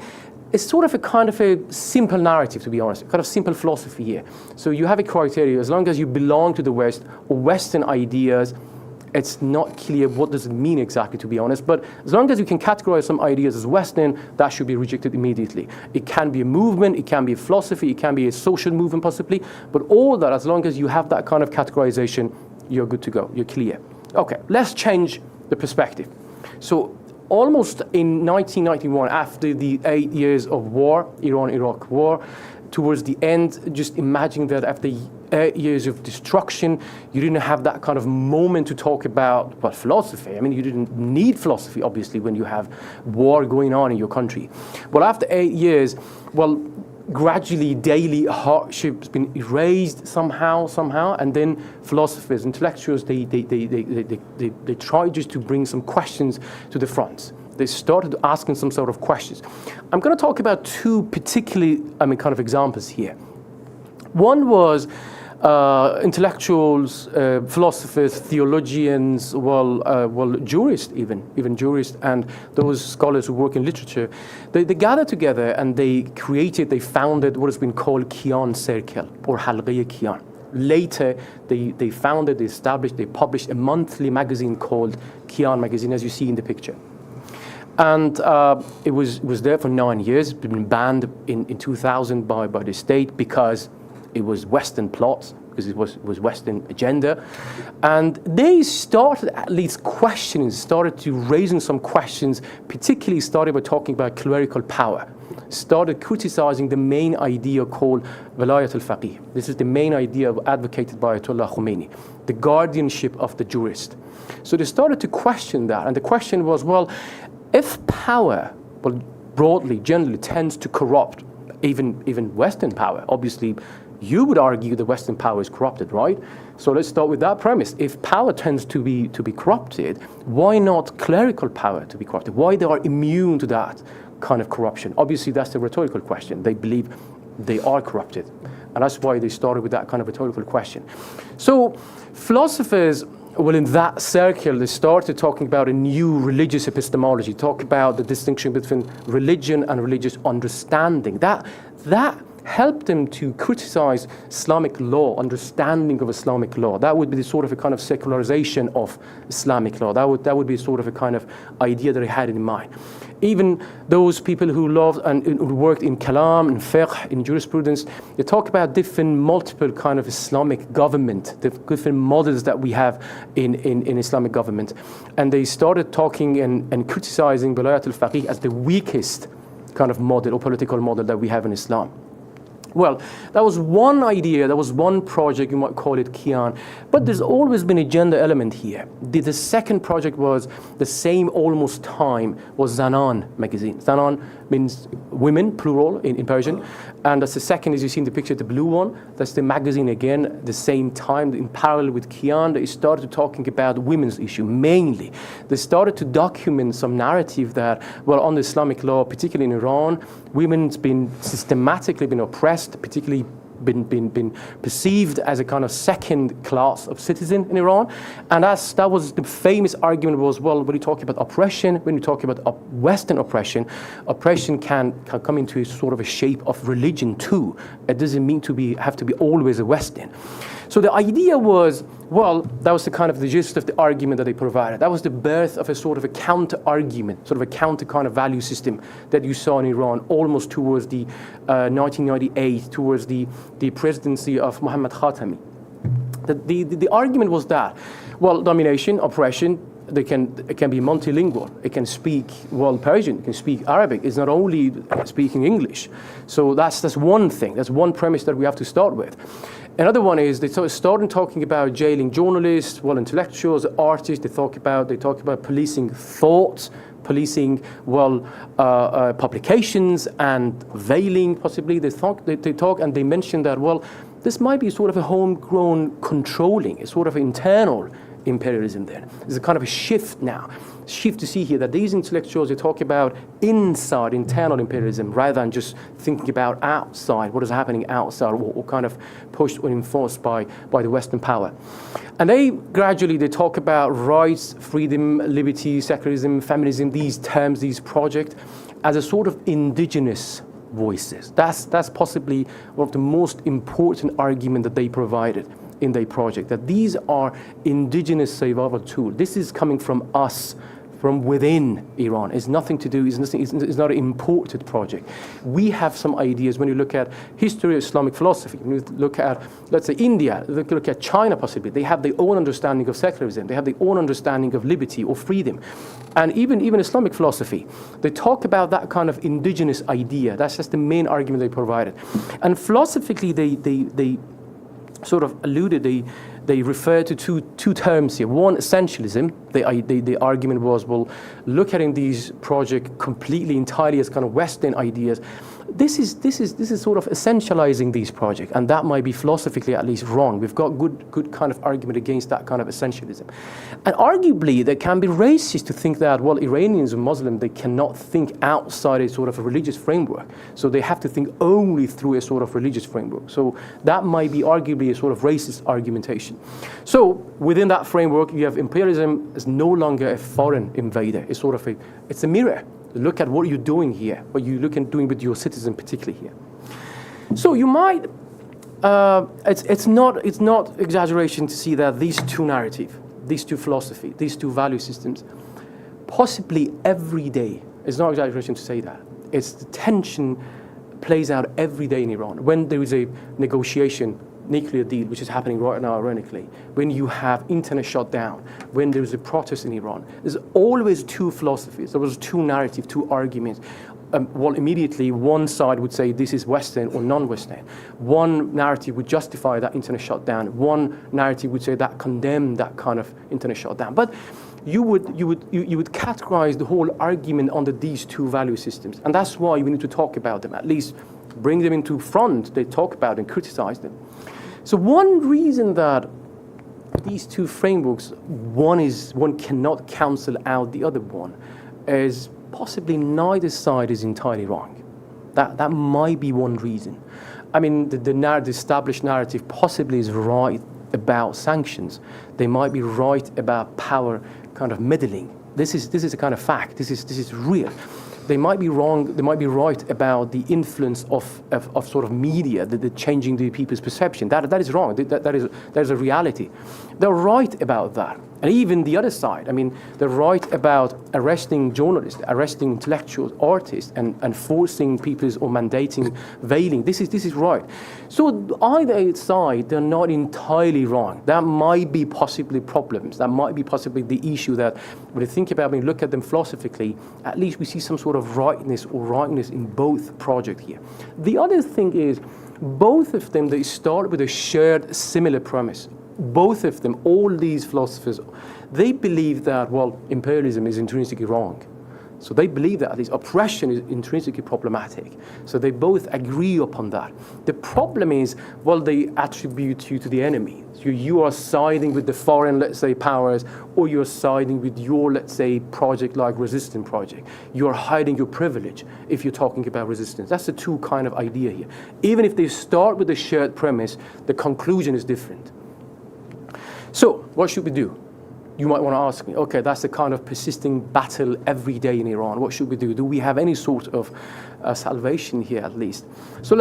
S3: it's sort of a kind of a simple narrative, to be honest, a kind of simple philosophy here. So you have a criteria, as long as you belong to the West or Western ideas, it's not clear what does it mean exactly, to be honest, but as long as you can categorize some ideas as Western, that should be rejected immediately. It can be a movement, it can be a philosophy, it can be a social movement possibly, but all that, as long as you have that kind of categorization, you're good to go, you're clear. Okay, let's change the perspective. So almost in 1991, after the 8 years of war, Iran-Iraq war, towards the end, just imagine that after 8 years of destruction, you didn't have that kind of moment to talk about, well, philosophy. I mean, you didn't need philosophy, obviously, when you have war going on in your country. Well, after 8 years, well, gradually daily hardship's been erased somehow, and then philosophers, intellectuals, they try just to bring some questions to the front. They started asking some sort of questions. I'm going to talk about two particularly, kind of examples here. One was intellectuals, philosophers, theologians, jurists even jurists, and those scholars who work in literature. They gathered together and they founded what has been called Kian Circle, or Halqe Kian. Later, they established, they published a monthly magazine called Kian Magazine, as you see in the picture. And it was there for 9 years. It's been banned in 2000 by the state because it was Western plots, because it was Western agenda. And they started at least started to raising some questions, particularly started by talking about clerical power, started criticizing the main idea called Walayat al-Faqih. This is the main idea advocated by Ayatollah Khomeini, the guardianship of the jurist. So they started to question that, and the question was, well, if power, broadly, generally tends to corrupt, even Western power, obviously, you would argue that Western power is corrupted, right? So let's start with that premise. If power tends to be corrupted, why not clerical power to be corrupted? Why they are immune to that kind of corruption? Obviously, that's the rhetorical question. They believe they are corrupted, and that's why they started with that kind of rhetorical question. So philosophers, well, in that circle, they started talking about a new religious epistemology, talk about the distinction between religion and religious understanding. That helped them to criticize Islamic law, understanding of Islamic law. That would be the sort of a kind of secularization of Islamic law. That would be sort of a kind of idea that they had in mind. Even those people who loved and who worked in kalam, in fiqh, in jurisprudence, they talk about multiple kind of Islamic government, the different models that we have in Islamic government. And they started talking and criticizing Walayat al-Faqih as the weakest kind of model or political model that we have in Islam. Well, that was one idea, that was one project, you might call it Kian, but there's always been a gender element here. The second project was the same almost time, was Zanan magazine. Zanan means women, plural in Persian, and that's the second, as you see in the picture, the blue one. That's the magazine again, the same time, in parallel with Kian, they started talking about women's issue, mainly. They started to document some narrative that, well, on the Islamic law, particularly in Iran, women's been systematically been oppressed, particularly been perceived as a kind of second class of citizen in Iran. And that was the famous argument was, well, when you talk about oppression, when you talk about Western oppression can come into a sort of a shape of religion too. It doesn't mean have to be always a Western. So the idea was, well, that was the kind of the gist of the argument that they provided. That was the birth of a sort of a counter-argument, sort of a counter kind of value system that you saw in Iran almost towards the 1998, towards the presidency of Mohammad Khatami. The argument was that, well, domination, oppression, it can be multilingual. It can speak, well, Persian, it can speak Arabic. It's not only speaking English. So that's one thing. That's one premise that we have to start with. Another one is they started talking about jailing journalists, well, intellectuals, artists. They talk about policing thought, policing, well, publications and veiling possibly. They talk and they mentioned that, well, this might be sort of a homegrown controlling, a sort of internal imperialism there. There's a kind of a shift now. Shift to see here that these intellectuals, they talk about inside, internal imperialism, rather than just thinking about outside, what is happening outside, or kind of pushed or enforced by the Western power. And they talk about rights, freedom, liberty, secularism, feminism, these terms, these projects, as a sort of indigenous voices. That's possibly one of the most important argument that they provided in their project, that these are indigenous survival tools. This is coming from us, from within Iran. It's nothing to do, it's not an imported project. We have some ideas when you look at history of Islamic philosophy, when you look at, let's say, India, look at China possibly, they have their own understanding of secularism, they have their own understanding of liberty or freedom. And even Islamic philosophy, they talk about that kind of indigenous idea. That's just the main argument they provided. And philosophically, they sort of alluded, they refer to two terms here. One, essentialism. The argument was, well, look at these projects completely, entirely as kind of Western ideas. This is sort of essentializing these projects, and that might be philosophically at least wrong. We've got good kind of argument against that kind of essentialism. And arguably, there can be racist to think that, well, Iranians and Muslims, they cannot think outside a sort of a religious framework. So they have to think only through a sort of religious framework. So that might be arguably a sort of racist argumentation. So within that framework, you have imperialism as no longer a foreign invader. It's sort of it's a mirror. Look at what you're doing here, what you look at doing with your citizen, particularly here. So you might, it's not exaggeration to see that these two narratives, these two philosophies, these two value systems, possibly every day, it's not exaggeration to say that. It's the tension plays out every day in Iran. When there is a negotiation, nuclear deal, which is happening right now, ironically, when you have internet shut down, when there is a protest in Iran, there's always two philosophies, there was two narratives, two arguments. Well, immediately one side would say this is Western or non-Western. One narrative would justify that internet shutdown. One narrative would say that condemn that kind of internet shutdown. But you would categorize the whole argument under these two value systems, and that's why we need to talk about them, at least bring them into front. They talk about and criticize them. So one reason that these two frameworks, one cannot cancel out the other one, is possibly neither side is entirely wrong. That might be one reason. I mean, the established narrative possibly is right about sanctions. They might be right about power kind of meddling. This is a kind of fact. This is real. They might be wrong. They might be right about the influence of sort of media, the changing the people's perception. That is wrong. That is a reality. They're right about that. And even the other side, I mean, they're right about arresting journalists, arresting intellectuals, artists, and forcing people or mandating veiling. This is right. So either side, they're not entirely wrong. That might be possibly problems. That might be possibly the issue that when you think about, when you look at them philosophically, at least we see some sort of rightness in both projects here. The other thing is, both of them, they start with a shared similar premise. Both of them, all these philosophers, they believe that, well, imperialism is intrinsically wrong. So they believe that this oppression is intrinsically problematic. So they both agree upon that. The problem is, well, they attribute you to the enemy. So you are siding with the foreign, let's say, powers, or you're siding with your, let's say, project like resistance project. You're hiding your privilege if you're talking about resistance. That's the two kind of idea here. Even if they start with a shared premise, the conclusion is different. So what should we do? You might want to ask me, okay, that's the kind of persisting battle every day in Iran. What should we do? Do we have any sort of salvation here at least? So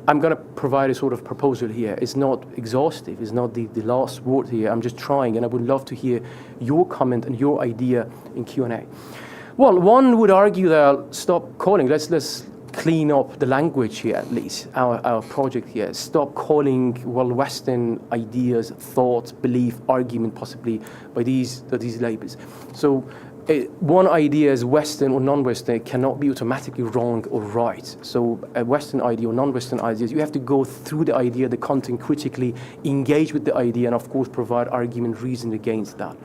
S3: I'm going to provide a sort of proposal here. It's not exhaustive. It's not the last word here. I'm just trying, and I would love to hear your comment and your idea in Q&A. Well, one would argue that stop calling. Let's clean up the language here at least, our project here. Stop calling, well, Western ideas, thoughts, belief, argument possibly by these labels. So one idea is Western or non-Western cannot be automatically wrong or right. So a Western idea or non-Western ideas, you have to go through the idea, the content critically, engage with the idea, and of course provide argument, reason against that.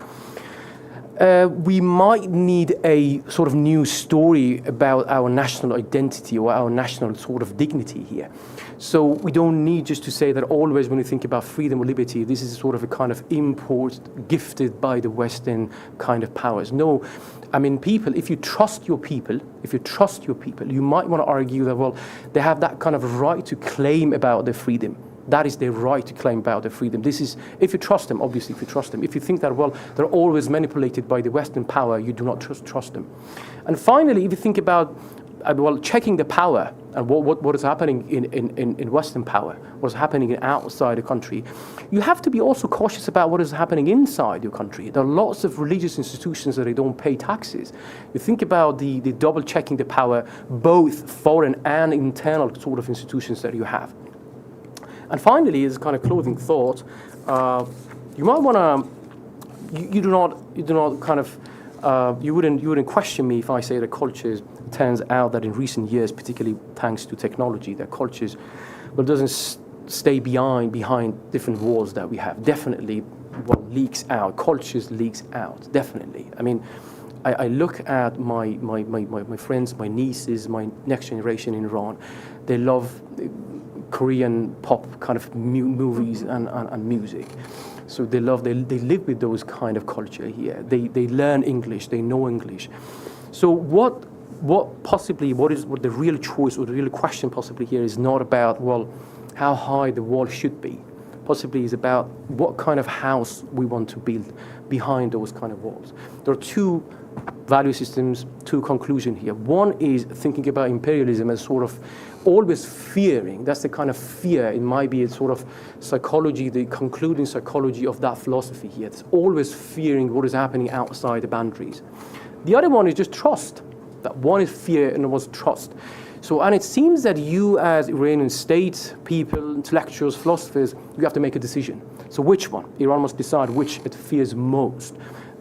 S3: We might need a sort of new story about our national identity or our national sort of dignity here. So we don't need just to say that always when we think about freedom or liberty, this is sort of a kind of import gifted by the Western kind of powers. No, I mean, people, if you trust your people, you might want to argue that, well, they have that kind of right to claim about their freedom. That is their right to claim about their freedom. This is, if you trust them, obviously, if you trust them. If you think that, well, they're always manipulated by the Western power, you do not trust them. And finally, if you think about, well, checking the power and what is happening in Western power, what is happening outside the country, you have to be also cautious about what is happening inside your country. There are lots of religious institutions that they don't pay taxes. You think about the double checking the power, both foreign and internal sort of institutions that you have. And finally, as a kind of closing thought, you might want to, you do not kind of, you wouldn't question me if I say that cultures, it turns out that in recent years, particularly thanks to technology, that cultures, well, doesn't stay behind different walls that we have. Definitely, what leaks out, cultures leaks out, definitely. I mean, I look at my friends, my nieces, my next generation in Iran, they love Korean pop kind of movies and music. So they live with those kind of culture here. They learn English, they know English. So what the real choice or the real question possibly here is not about, well, how high the wall should be. Possibly is about what kind of house we want to build behind those kind of walls. There are two value systems, two conclusions here. One is thinking about imperialism as sort of always fearing. That's the kind of fear. It might be a sort of psychology, the concluding psychology of that philosophy here. It's always fearing what is happening outside the boundaries. The other one is just trust. That one is fear and one is trust. So, and it seems that you as Iranian state, people, intellectuals, philosophers, you have to make a decision. So which one? Iran must decide which it fears most.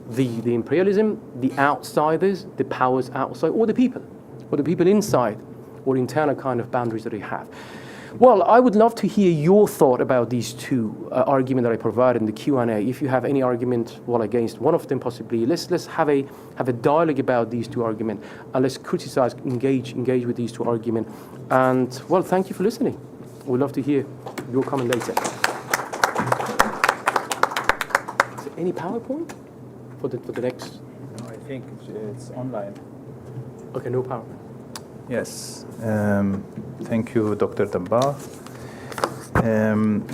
S3: The imperialism, the outsiders, the powers outside, or the people inside, or internal kind of boundaries that they have. Well, I would love to hear your thought about these two arguments that I provided in the Q&A. If you have any argument, well, against one of them possibly, let's have a dialogue about these two arguments, and let's criticize, engage with these two arguments. And, well, thank you for listening. We'd love to hear your comment later. Is there any PowerPoint for the next?
S1: No, I think it's online.
S3: Okay, no PowerPoint.
S1: Yes. Thank you, Dr. Dabba.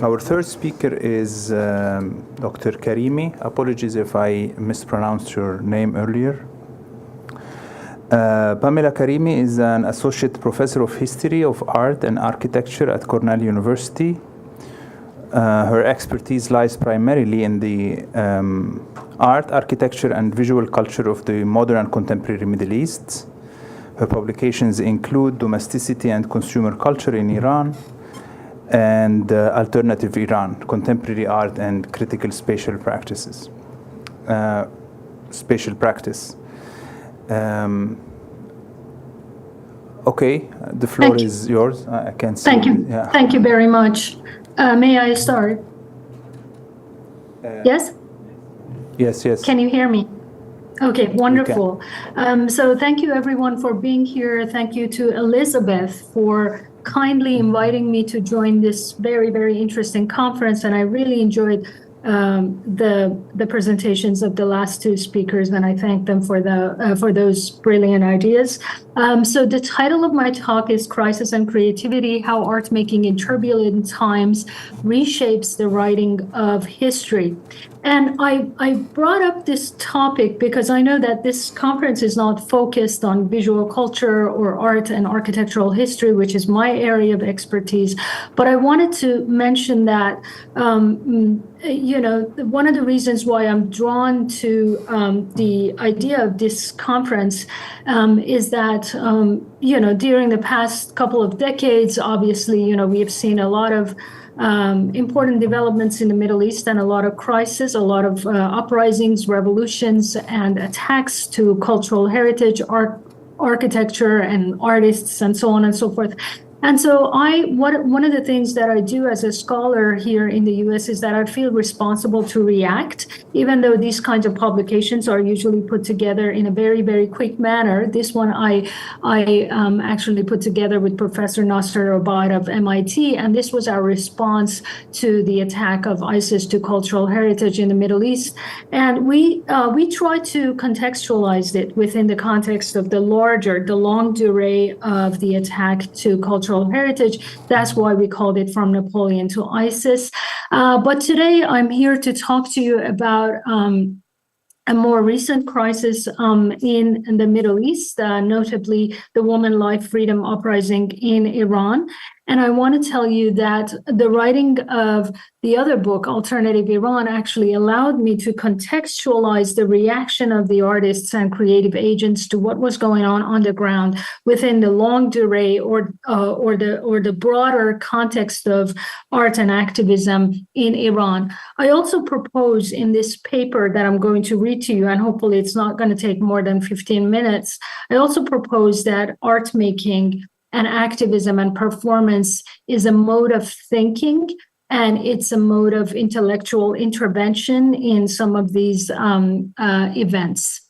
S1: Our third speaker is Dr. Karimi. Apologies if I mispronounced your name earlier. Pamela Karimi is an associate professor of history of art and architecture at Cornell University. Her expertise lies primarily in the art, architecture, and visual culture of the modern and contemporary Middle East. Her publications include Domesticity and Consumer Culture in Iran and Alternative Iran, Contemporary Art and Critical Spatial Practices. Spatial Practice. Okay, the floor is yours. I can see.
S5: Thank you.
S1: Yeah.
S5: Thank you very much. May I start? Yes?
S1: Yes.
S5: Can you hear me? Okay, wonderful. So thank you everyone for being here. Thank you to Elizabeth for kindly inviting me to join this very, very interesting conference. And I really enjoyed the presentations of the last two speakers, and I thank them for those brilliant ideas. So the title of my talk is Crisis and Creativity: How Art Making in Turbulent Times Reshapes the Writing of History. And I brought up this topic because I know that this conference is not focused on visual culture or art and architectural history, which is my area of expertise. But I wanted to mention that, one of the reasons why I'm drawn to the idea of this conference is that, during the past couple of decades, obviously, we have seen a lot of important developments in the Middle East and a lot of crises, a lot of uprisings, revolutions, and attacks to cultural heritage, art, architecture, and artists, and so on and so forth. And so one of the things that I do as a scholar here in the US is that I feel responsible to react, even though these kinds of publications are usually put together in a very, very quick manner. This one I actually put together with Professor Nasser Obaid of MIT, and this was our response to the attack of ISIS to cultural heritage in the Middle East. And we try to contextualize it within the context of the long durée of the attack to cultural heritage. That's why we called it From Napoleon to ISIS. But today I'm here to talk to you about a more recent crisis in the Middle East, notably the Woman Life Freedom Uprising in Iran. And I want to tell you that the writing of the other book, Alternative Iran, actually allowed me to contextualize the reaction of the artists and creative agents to what was going on the ground within the long durée or the broader context of art and activism in Iran. I also propose in this paper that I'm going to read to you, and hopefully it's not going to take more than 15 minutes, I also propose that art making and activism and performance is a mode of thinking, and it's a mode of intellectual intervention in some of these events.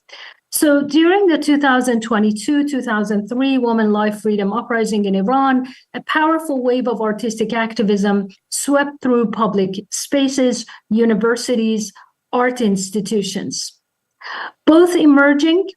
S5: So during the 2022-2003 Woman Life Freedom Uprising in Iran, a powerful wave of artistic activism swept through public spaces, universities, art institutions. Both emerging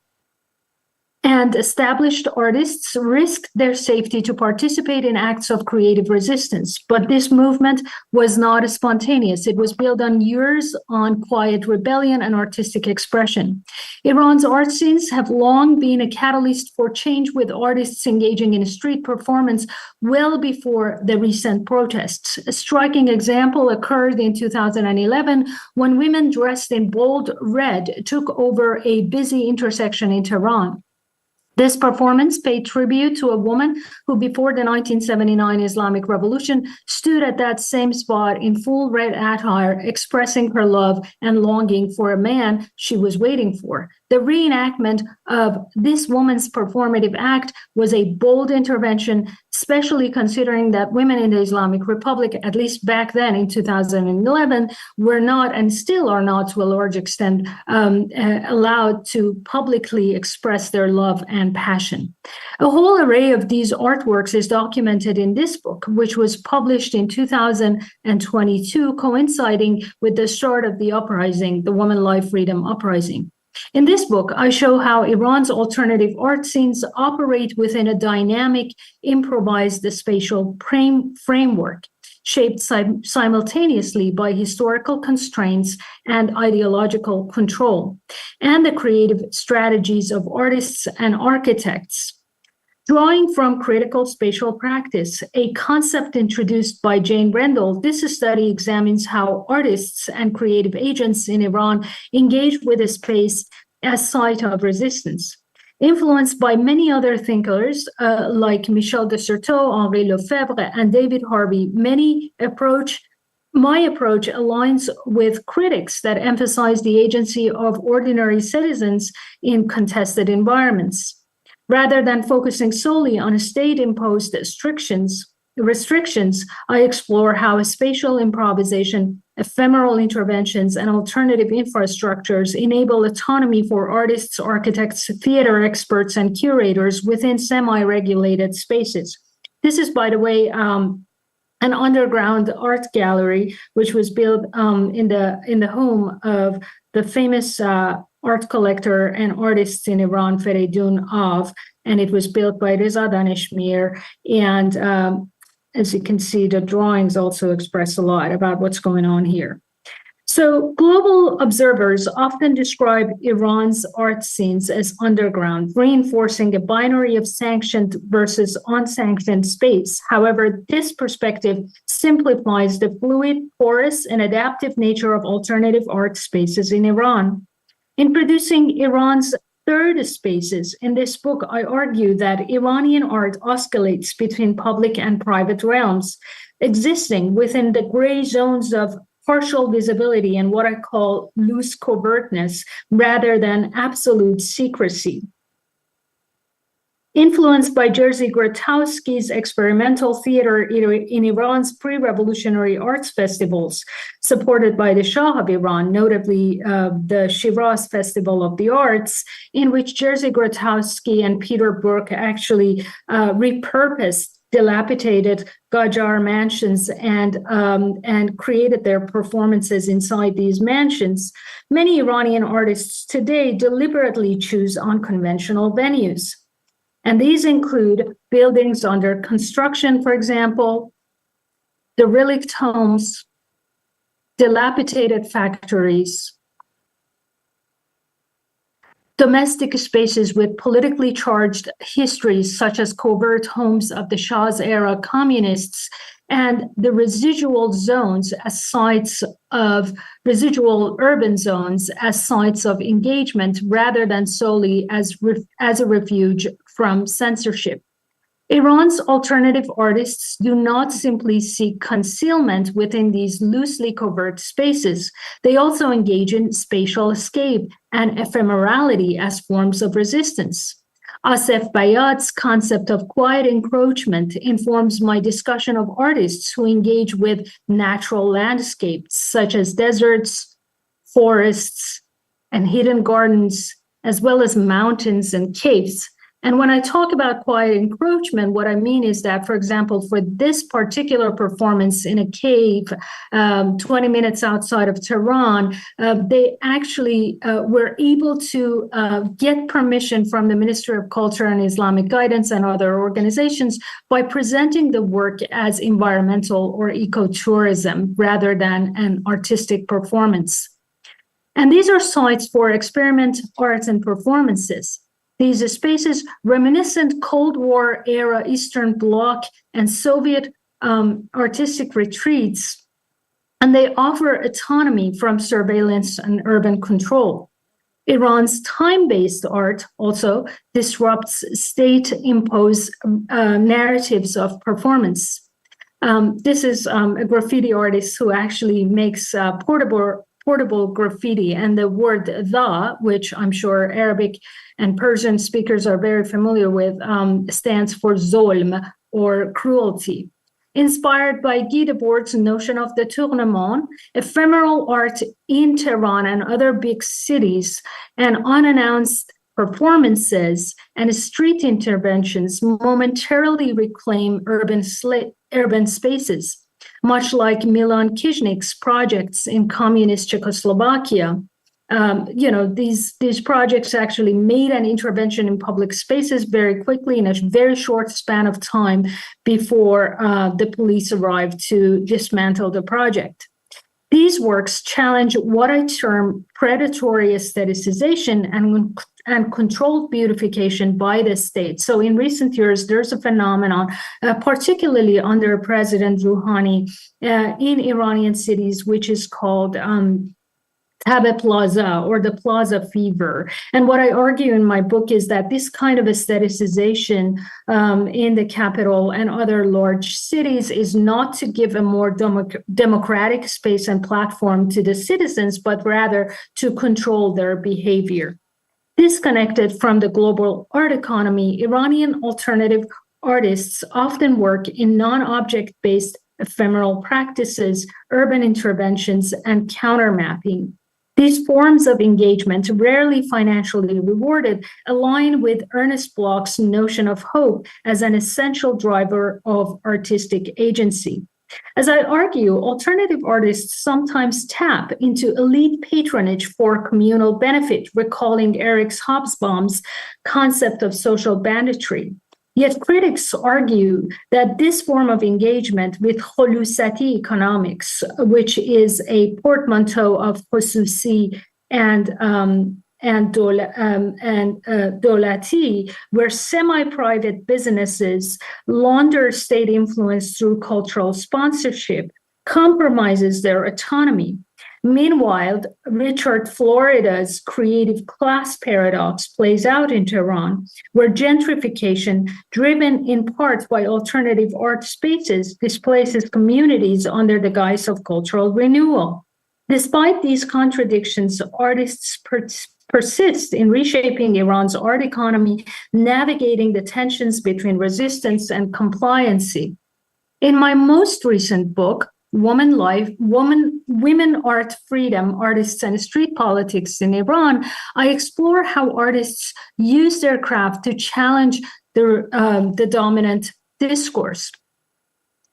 S5: and established artists risked their safety to participate in acts of creative resistance. But this movement was not spontaneous. It was built on years on quiet rebellion and artistic expression. Iran's art scenes have long been a catalyst for change, with artists engaging in street performance well before the recent protests. A striking example occurred in 2011 when women dressed in bold red took over a busy intersection in Tehran. This performance paid tribute to a woman who, before the 1979 Islamic Revolution, stood at that same spot in full red attire, expressing her love and longing for a man she was waiting for. The reenactment of this woman's performative act was a bold intervention, especially considering that women in the Islamic Republic, at least back then in 2011, were not and still are not to a large extent allowed to publicly express their love and passion. A whole array of these artworks is documented in this book, which was published in 2022, coinciding with the start of the uprising, the Woman Life Freedom Uprising. In this book, I show how Iran's alternative art scenes operate within a dynamic, improvised spatial framework, shaped simultaneously by historical constraints and ideological control, and the creative strategies of artists and architects. Drawing from critical spatial practice, a concept introduced by Jane Rendell, this study examines how artists and creative agents in Iran engage with a space as site of resistance. Influenced by many other thinkers like Michel de Certeau, Henri Lefebvre, and David Harvey, my approach aligns with critics that emphasize the agency of ordinary citizens in contested environments. Rather than focusing solely on state-imposed restrictions, I explore how a spatial improvisation ephemeral interventions, and alternative infrastructures enable autonomy for artists, architects, theater experts, and curators within semi-regulated spaces. This is, by the way, an underground art gallery, which was built in the home of the famous art collector and artist in Iran, Feridun Av, and it was built by Reza Daneshmir. And as you can see, the drawings also express a lot about what's going on here. So global observers often describe Iran's art scenes as underground, reinforcing a binary of sanctioned versus unsanctioned space. However, this perspective simplifies the fluid, porous, and adaptive nature of alternative art spaces in Iran. In producing Iran's third spaces, in this book, I argue that Iranian art oscillates between public and private realms, existing within the gray zones of partial visibility and what I call loose covertness rather than absolute secrecy. Influenced by Jerzy Grotowski's experimental theater in Iran's pre-revolutionary arts festivals, supported by the Shah of Iran, notably the Shiraz Festival of the Arts, in which Jerzy Grotowski and Peter Brook actually repurposed dilapidated Qajar mansions and created their performances inside these mansions. Many Iranian artists today deliberately choose unconventional venues. And these include buildings under construction, for example, derelict homes, dilapidated factories, domestic spaces with politically charged histories, such as covert homes of the Shah's era communists, and the residual zones as sites of residual urban zones as sites of engagement rather than solely as a refuge from censorship. Iran's alternative artists do not simply seek concealment within these loosely covert spaces. They also engage in spatial escape and ephemerality as forms of resistance. Asef Bayat's concept of quiet encroachment informs my discussion of artists who engage with natural landscapes such as deserts, forests, and hidden gardens, as well as mountains and caves. And when I talk about quiet encroachment, what I mean is that, for example, for this particular performance in a cave 20 minutes outside of Tehran, they actually were able to get permission from the Ministry of Culture and Islamic Guidance and other organizations by presenting the work as environmental or ecotourism rather than an artistic performance. And these are sites for experiment, arts, and performances. These spaces reminiscent Cold War era Eastern Bloc and Soviet artistic retreats, and they offer autonomy from surveillance and urban control. Iran's time-based art also disrupts state-imposed narratives of performance. This is a graffiti artist who actually makes portable graffiti, and the word "the," which I'm sure Arabic and Persian speakers are very familiar with, stands for zulm, or cruelty. Inspired by Guy Debord's notion of the tournement, ephemeral art in Tehran and other big cities, and unannounced performances and street interventions momentarily reclaim urban spaces, much like Milan Kiznik's projects in communist Czechoslovakia. These projects actually made an intervention in public spaces very quickly in a very short span of time before the police arrived to dismantle the project. These works challenge what I term predatory aestheticization and controlled beautification by the state. So in recent years, there's a phenomenon, particularly under President Rouhani in Iranian cities, which is called Tabe Plaza, or the Plaza Fever. And what I argue in my book is that this kind of aestheticization in the capital and other large cities is not to give a more democratic space and platform to the citizens, but rather to control their behavior. Disconnected from the global art economy, Iranian alternative artists often work in non-object-based ephemeral practices, urban interventions, and countermapping. These forms of engagement, rarely financially rewarded, align with Ernest Bloch's notion of hope as an essential driver of artistic agency. As I argue, alternative artists sometimes tap into elite patronage for communal benefit, recalling Eric Hobsbawm's concept of social banditry. Yet critics argue that this form of engagement with Holusati economics, which is a portmanteau of Khususi and Dolati, where semi-private businesses launder state influence through cultural sponsorship, compromises their autonomy. Meanwhile, Richard Florida's creative class paradox plays out in Tehran, where gentrification, driven in part by alternative art spaces, displaces communities under the guise of cultural renewal. Despite these contradictions, artists persist in reshaping Iran's art economy, navigating the tensions between resistance and compliancy. In my most recent book, Women, Art, Freedom, Artists and Street Politics in Iran, I explore how artists use their craft to challenge the dominant discourse.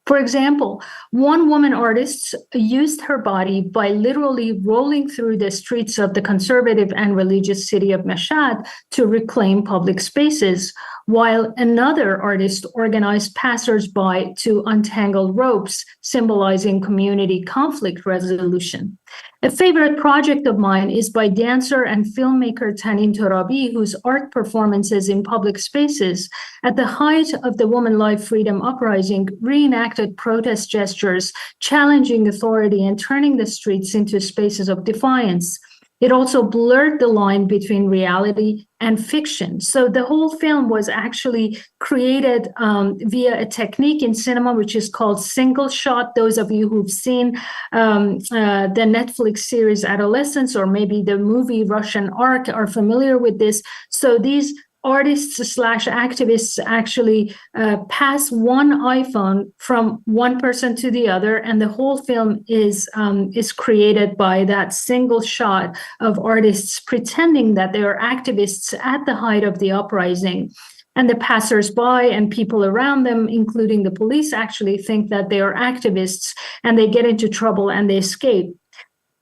S5: For example, one woman artist used her body by literally rolling through the streets of the conservative and religious city of Mashhad to reclaim public spaces, while another artist organized passersby to untangle ropes, symbolizing community conflict resolution. A favorite project of mine is by dancer and filmmaker Tanin Torabi, whose art performances in public spaces at the height of the Woman Life Freedom Uprising reenacted protest gestures, challenging authority and turning the streets into spaces of defiance. It also blurred the line between reality and fiction. So the whole film was actually created via a technique in cinema, which is called single shot. Those of you who've seen the Netflix series Adolescence, or maybe the movie Russian Ark, are familiar with this. So these artists/activists actually pass one iPhone from one person to the other, and the whole film is created by that single shot of artists pretending that they are activists at the height of the uprising. And the passersby and people around them, including the police, actually think that they are activists, and they get into trouble and they escape.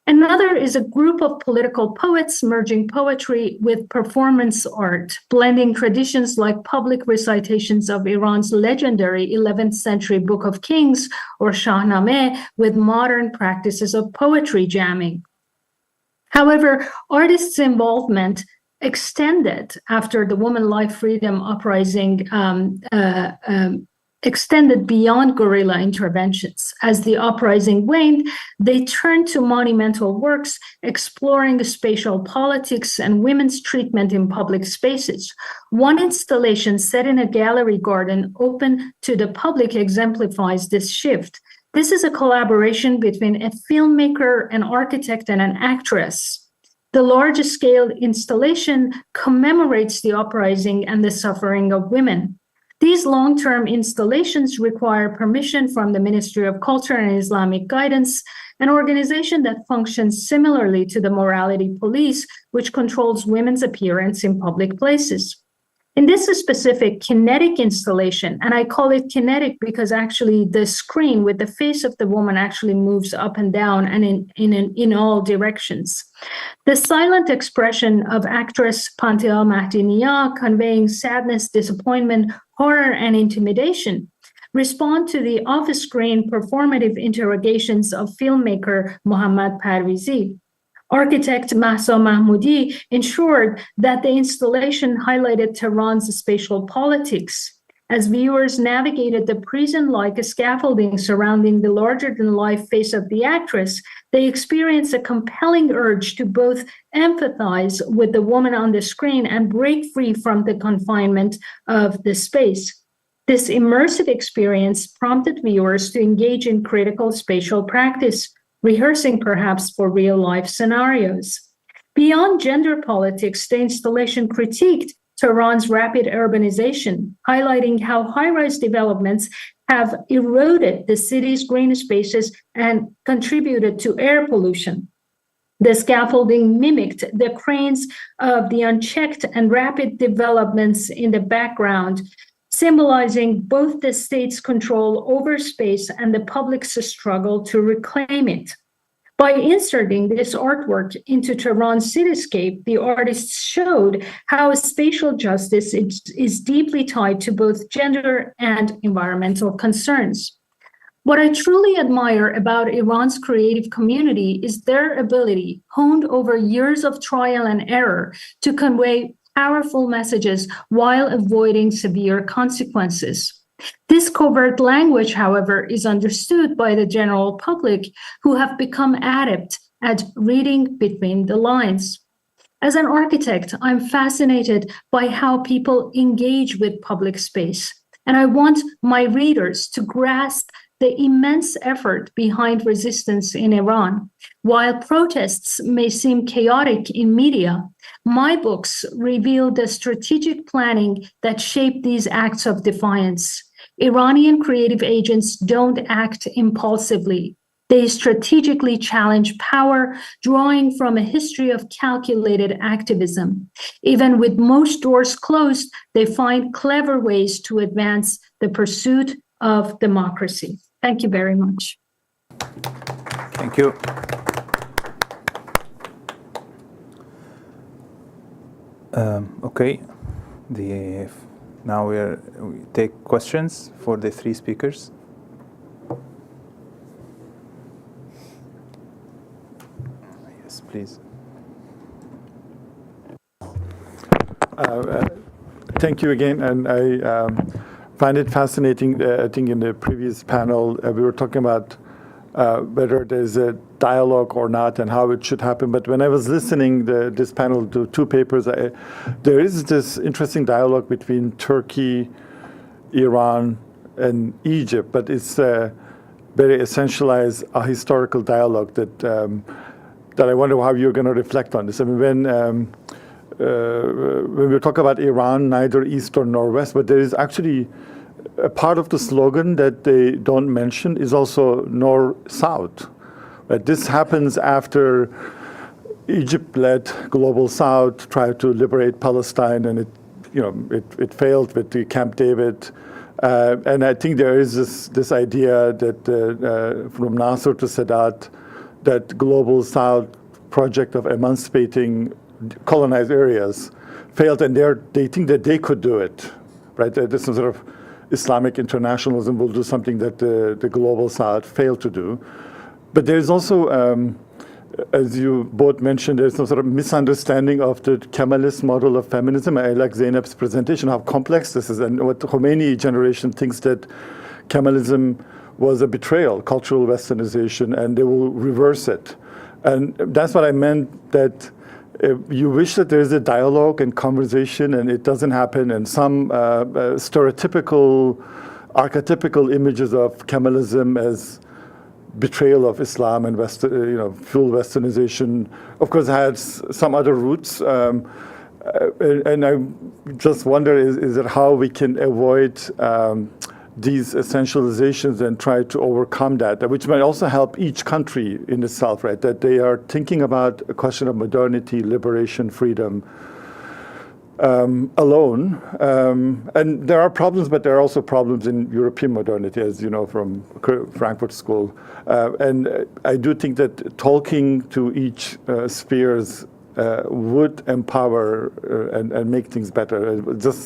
S5: Another is a group of political poets merging poetry with performance art, blending traditions like public recitations of Iran's legendary 11th century Book of Kings or Shahnameh with modern practices of poetry jamming. However, artists' involvement extended after the Woman Life Freedom Uprising extended beyond guerrilla interventions. As the uprising waned, they turned to monumental works exploring spatial politics and women's treatment in public spaces. One installation set in a gallery garden open to the public exemplifies this shift. This is a collaboration between a filmmaker, an architect, and an actress. The large-scale installation commemorates the uprising and the suffering of women. These long-term installations require permission from the Ministry of Culture and Islamic Guidance, an organization that functions similarly to the Morality Police, which controls women's appearance in public places. In this specific kinetic installation, and I call it kinetic because actually the screen with the face of the woman actually moves up and down and in all directions. The silent expression of actress Pantea Mahdiniya, conveying sadness, disappointment, horror, and intimidation, respond to the off-screen performative interrogations of filmmaker Mohammad Parvizi. Architect Mahsa Mahmoudi ensured that the installation highlighted Tehran's spatial politics. As viewers navigated the prison-like scaffolding surrounding the larger-than-life face of the actress, they experienced a compelling urge to both empathize with the woman on the screen and break free from the confinement of the space. This immersive experience prompted viewers to engage in critical spatial practice, rehearsing perhaps for real-life scenarios. Beyond gender politics, the installation critiqued Tehran's rapid urbanization, highlighting how high-rise developments have eroded the city's green spaces and contributed to air pollution. The scaffolding mimicked the cranes of the unchecked and rapid developments in the background, symbolizing both the state's control over space and the public's struggle to reclaim it. By inserting this artwork into Tehran's cityscape, the artists showed how spatial justice is deeply tied to both gender and environmental concerns. What I truly admire about Iran's creative community is their ability, honed over years of trial and error, to convey powerful messages while avoiding severe consequences. This covert language, however, is understood by the general public, who have become adept at reading between the lines. As an architect, I'm fascinated by how people engage with public space, and I want my readers to grasp the immense effort behind resistance in Iran. While protests may seem chaotic in media, my books reveal the strategic planning that shaped these acts of defiance. Iranian creative agents don't act impulsively. They strategically challenge power, drawing from a history of calculated activism. Even with most doors closed, they find clever ways to advance the pursuit of democracy. Thank you very much.
S1: Thank you. Okay. Now we take questions for the three speakers. Yes, please.
S6: Thank you again, and I find it fascinating. I think in the previous panel we were talking about whether there's a dialogue or not and how it should happen. But when I was listening this panel to two papers, there is this interesting dialogue between Turkey, Iran, and Egypt, but it's very essentialized a historical dialogue that I wonder how you're going to reflect on this. I mean, when we talk about Iran, neither east nor west, but there is actually a part of the slogan that they don't mention is also north-south. Right? This happens after Egypt-led Global South tried to liberate Palestine, and it failed with the Camp David. And I think there is this idea that from Nasser to Sadat, that Global South project of emancipating colonized areas failed, and they think that they could do it, right? This is sort of Islamic internationalism will do something that the Global South failed to do. But there's also, as you both mentioned, there's some sort of misunderstanding of the Kemalist model of feminism. I like Zainab's presentation, how complex this is, and what the Khomeini generation thinks that Kemalism was a betrayal, cultural westernization, and they will reverse it. And that's what I meant, that you wish that there's a dialogue and conversation, and it doesn't happen, and some stereotypical, archetypical images of Kemalism as betrayal of Islam and full westernization, of course, had some other roots. And I just wonder, is it how we can avoid these essentializations and try to overcome that, which might also help each country in itself, right? That they are thinking about a question of modernity, liberation, freedom alone. And there are problems, but there are also problems in European modernity, as you know, from Frankfurt School. And I do think that talking to each spheres would empower and make things better.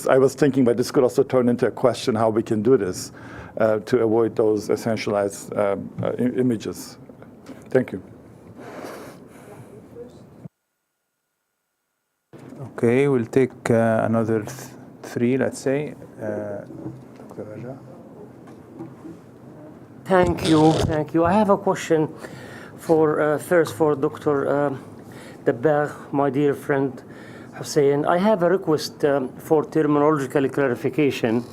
S6: I was thinking, but this could also turn into a question how we can do this to avoid those essentialized images. Thank you.
S1: Okay, we'll take another three, let's say. Dr. Raja.
S7: Thank you. I have a question first for Dr. Dabbagh, my dear friend Hussein. I have a request for terminological clarification,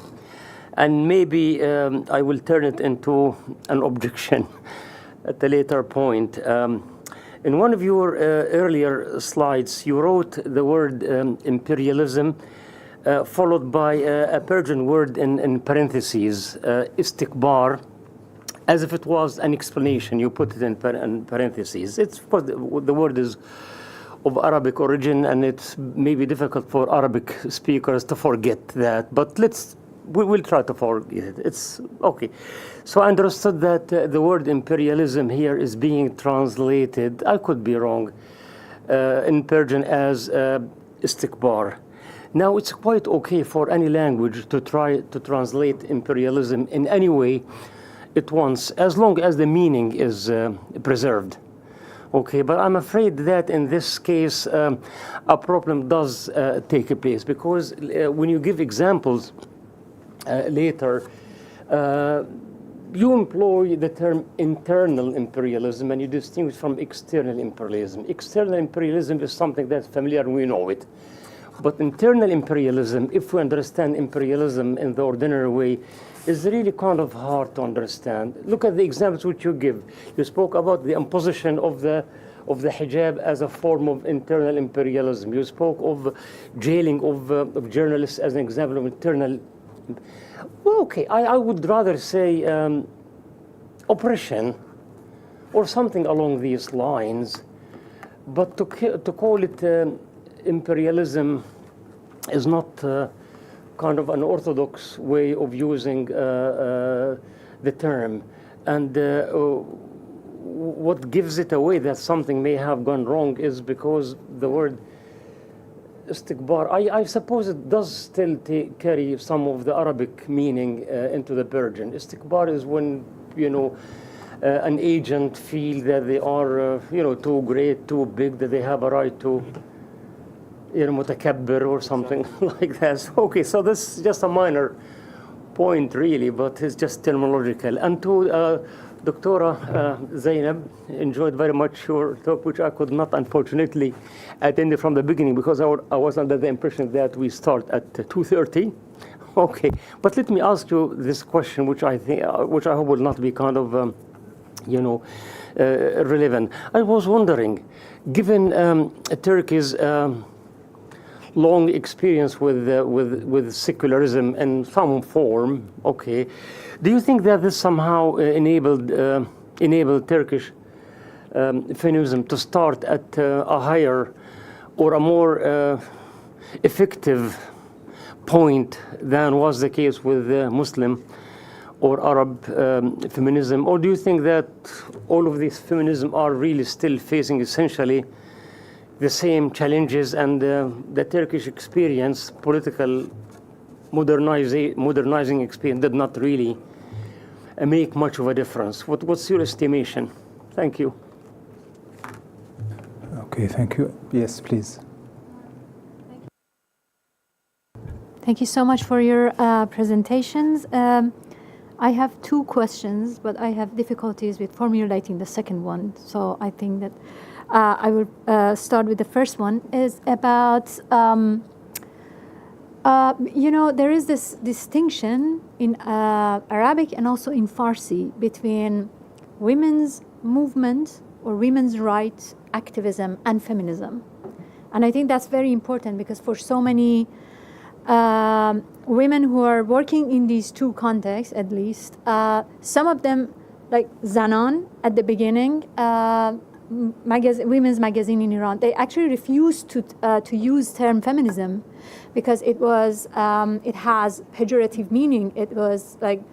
S7: and maybe I will turn it into an objection at a later point. In one of your earlier slides, you wrote the word imperialism followed by a Persian word in parentheses, istikbar, as if it was an explanation. You put it in parentheses. It's, of course, the word is of Arabic origin, and it's maybe difficult for Arabic speakers to forget that. But we'll try to forget it. It's okay. So I understood that the word imperialism here is being translated, I could be wrong, in Persian as istikbar. Now, it's quite okay for any language to try to translate imperialism in any way it wants, as long as the meaning is preserved. Okay, but I'm afraid that in this case, a problem does take place, because when you give examples later, you employ the term internal imperialism, and you distinguish from external imperialism. External imperialism is something that's familiar, and we know it. But internal imperialism, if we understand imperialism in the ordinary way, is really kind of hard to understand. Look at the examples which you give. You spoke about the imposition of the hijab as a form of internal imperialism. You spoke of jailing of journalists as an example of internal. Well, okay, I would rather say oppression or something along these lines. But to call it imperialism is not kind of an orthodox way of using the term. And what gives it away that something may have gone wrong is because the word istikbar, I suppose it does still carry some of the Arabic meaning into the Persian. Istikbar is when, an agent feel that they are, too great, too big, that they have a right to, mutakabbir or something like that. Okay, so this is just a minor point, really, but it's just terminological. And to Dr. Zainab, enjoyed very much your talk, which I could not, unfortunately, attend from the beginning because I was under the impression that we start at 2:30. Okay, but let me ask you this question, which I hope will not be kind of, relevant. I was wondering, given Turkey's long experience with secularism in some form, okay, do you think that this somehow enabled Turkish feminism to start at a higher or a more effective point than was the case with Muslim or Arab feminism? Or do you think that all of these feminism are really still facing essentially the same challenges, and the Turkish experience, political modernizing experience, did not really make much of a difference? What's your estimation? Thank you.
S1: Okay, thank you. Yes, please.
S8: Thank you so much for your presentations. I have two questions, but I have difficulties with formulating the second one. So I think that I will start with the first one. Is about, there is this distinction in Arabic and also in Farsi between women's movement or women's rights activism and feminism. And I think that's very important because for so many women who are working in these two contexts, at least, some of them, like Zanan at the beginning, women's magazine in Iran, they actually refused to use term feminism because it was it has pejorative meaning. It was like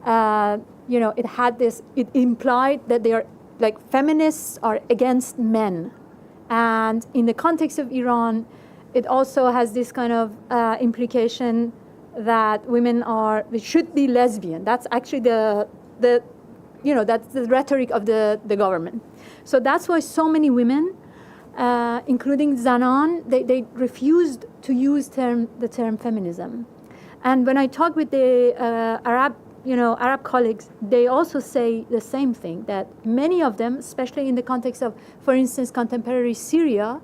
S8: it had this. It implied that they are like feminists are against men, and in the context of Iran, it also has this kind of implication that women should be lesbian. That's actually that's the rhetoric of the government. So that's why so many women, including Zanan, they refused to use the term feminism. And when I talk with the Arab colleagues, they also say the same thing, that many of them, especially in the context of, for instance, contemporary Syria,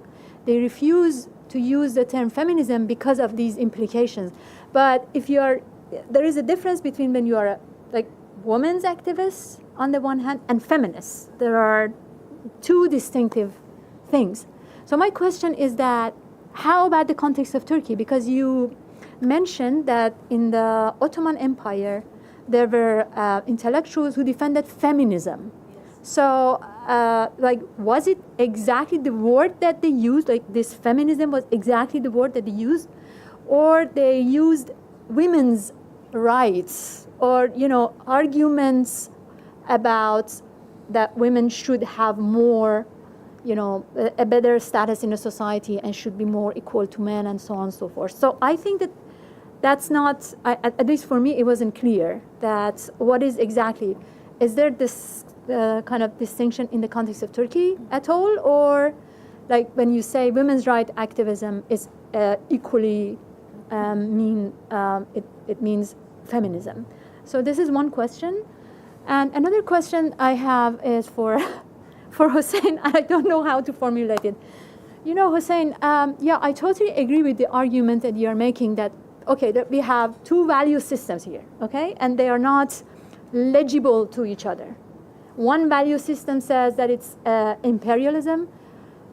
S8: they refuse to use the term feminism because of these implications. But there is a difference between when you are like women's activists on the one hand and feminists. There are two distinctive things. So my question is that, how about the context of Turkey? Because you mentioned that in the Ottoman Empire, there were intellectuals who defended feminism. So, like, was it exactly the word that they used? Like, this feminism was exactly the word that they used? Or they used women's rights, or, you know, arguments about that women should have more, you know, a better status in a society and should be more equal to men, and so on and so forth. So I think that that's not, at least for me, it wasn't clear that what is exactly, is there this kind of distinction in the context of Turkey at all? Or like when you say women's rights activism is equally it means feminism. So this is one question. And another question I have is for Hossein. I don't know how to formulate it. You know, Hossein, yeah, I totally agree with the argument that you're making that, okay, that we have two value systems here, okay? And they are not legible to each other. One value system says that it's imperialism.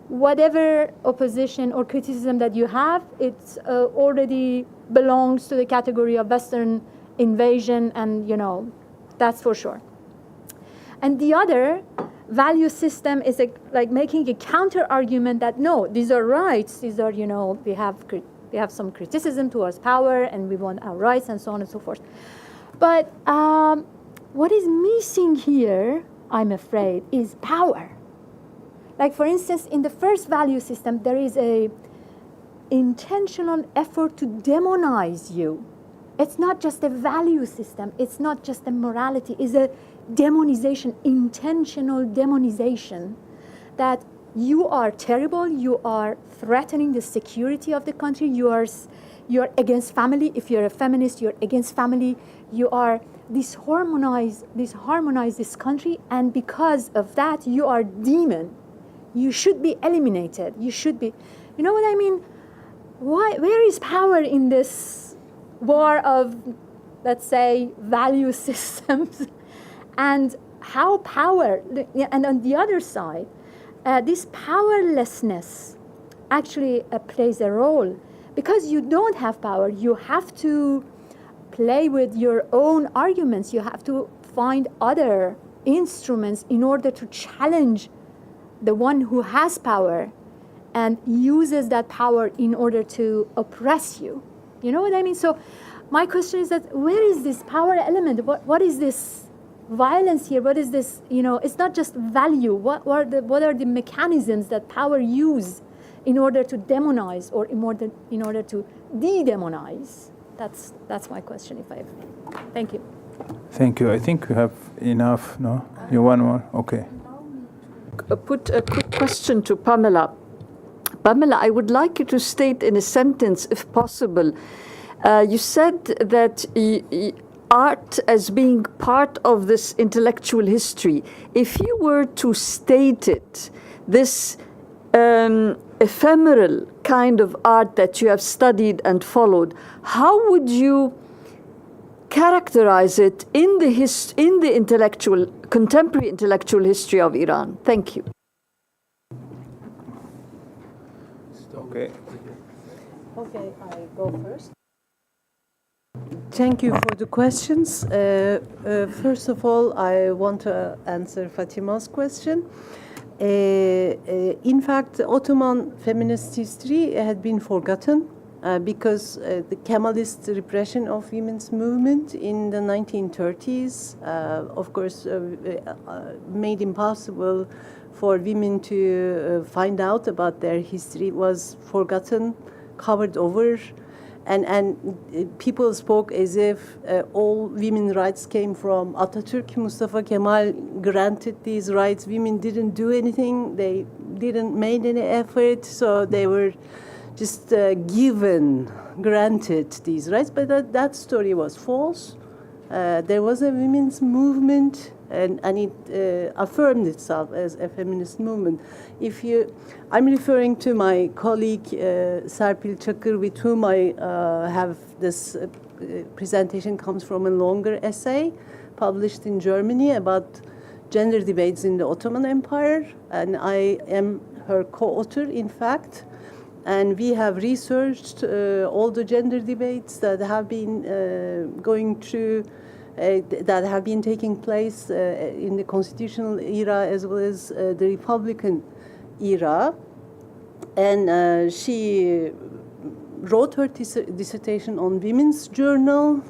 S8: Whatever opposition or criticism that you have, it's already belongs to the category of Western invasion, and, you know, that's for sure. And the other value system is like making a counter argument that no, these are rights, these are, you know, we have some criticism towards power and we want our rights and so on and so forth. But what is missing here, I'm afraid, is power. Like, for instance, in the first value system, there is a intentional effort to demonize you. It's not just a value system, it's not just a morality, it's a demonization, intentional demonization, that you are terrible, you are threatening the security of the country, you're against family. If you're a feminist, you're against family. You are disharmonize this country, and because of that, you are demon. You should be eliminated. You should be, you know what I mean? Where is power in this war of, let's say, value systems? And how power, and on the other side, this powerlessness actually plays a role. Because you don't have power, you have to play with your own arguments. You have to find other instruments in order to challenge the one who has power and uses that power in order to oppress you. You know what I mean? So my question is that where is this power element? What is this violence here? What is this, you know, it's not just value. What are the mechanisms that power use in order to demonize or in order to de-demonize? That's my question, thank you.
S1: Thank you. I think you have enough, no? You want more? Okay.
S9: Put a quick question to Pamela. Pamela, I would like you to state in a sentence, if possible, you said that art as being part of this intellectual history. If you were to state it, this ephemeral kind of art that you have studied and followed, how would you characterize it in the intellectual, contemporary intellectual history of Iran? Thank you.
S1: Okay.
S2: Okay, I go first. Thank you for the questions. First of all, I want to answer Fatima's question. In fact, Ottoman feminist history had been forgotten because the Kemalist repression of women's movement in the 1930s, of course, made impossible for women to find out about their history, was forgotten, covered over, and people spoke as if all women's rights came from Atatürk. Mustafa Kemal granted these rights. Women didn't do anything. They didn't make any effort, so they were just granted these rights. But that story was false. There was a women's movement, and it affirmed itself as a feminist movement. I'm referring to my colleague Serpil Çakır, with whom I have this presentation, comes from a longer essay published in Germany about gender debates in the Ottoman Empire, and I am her co-author, in fact. and we have researched all the gender debates that have been going through, that have been taking place in the constitutional era as well as the Republican era. And she wrote her dissertation on women's journal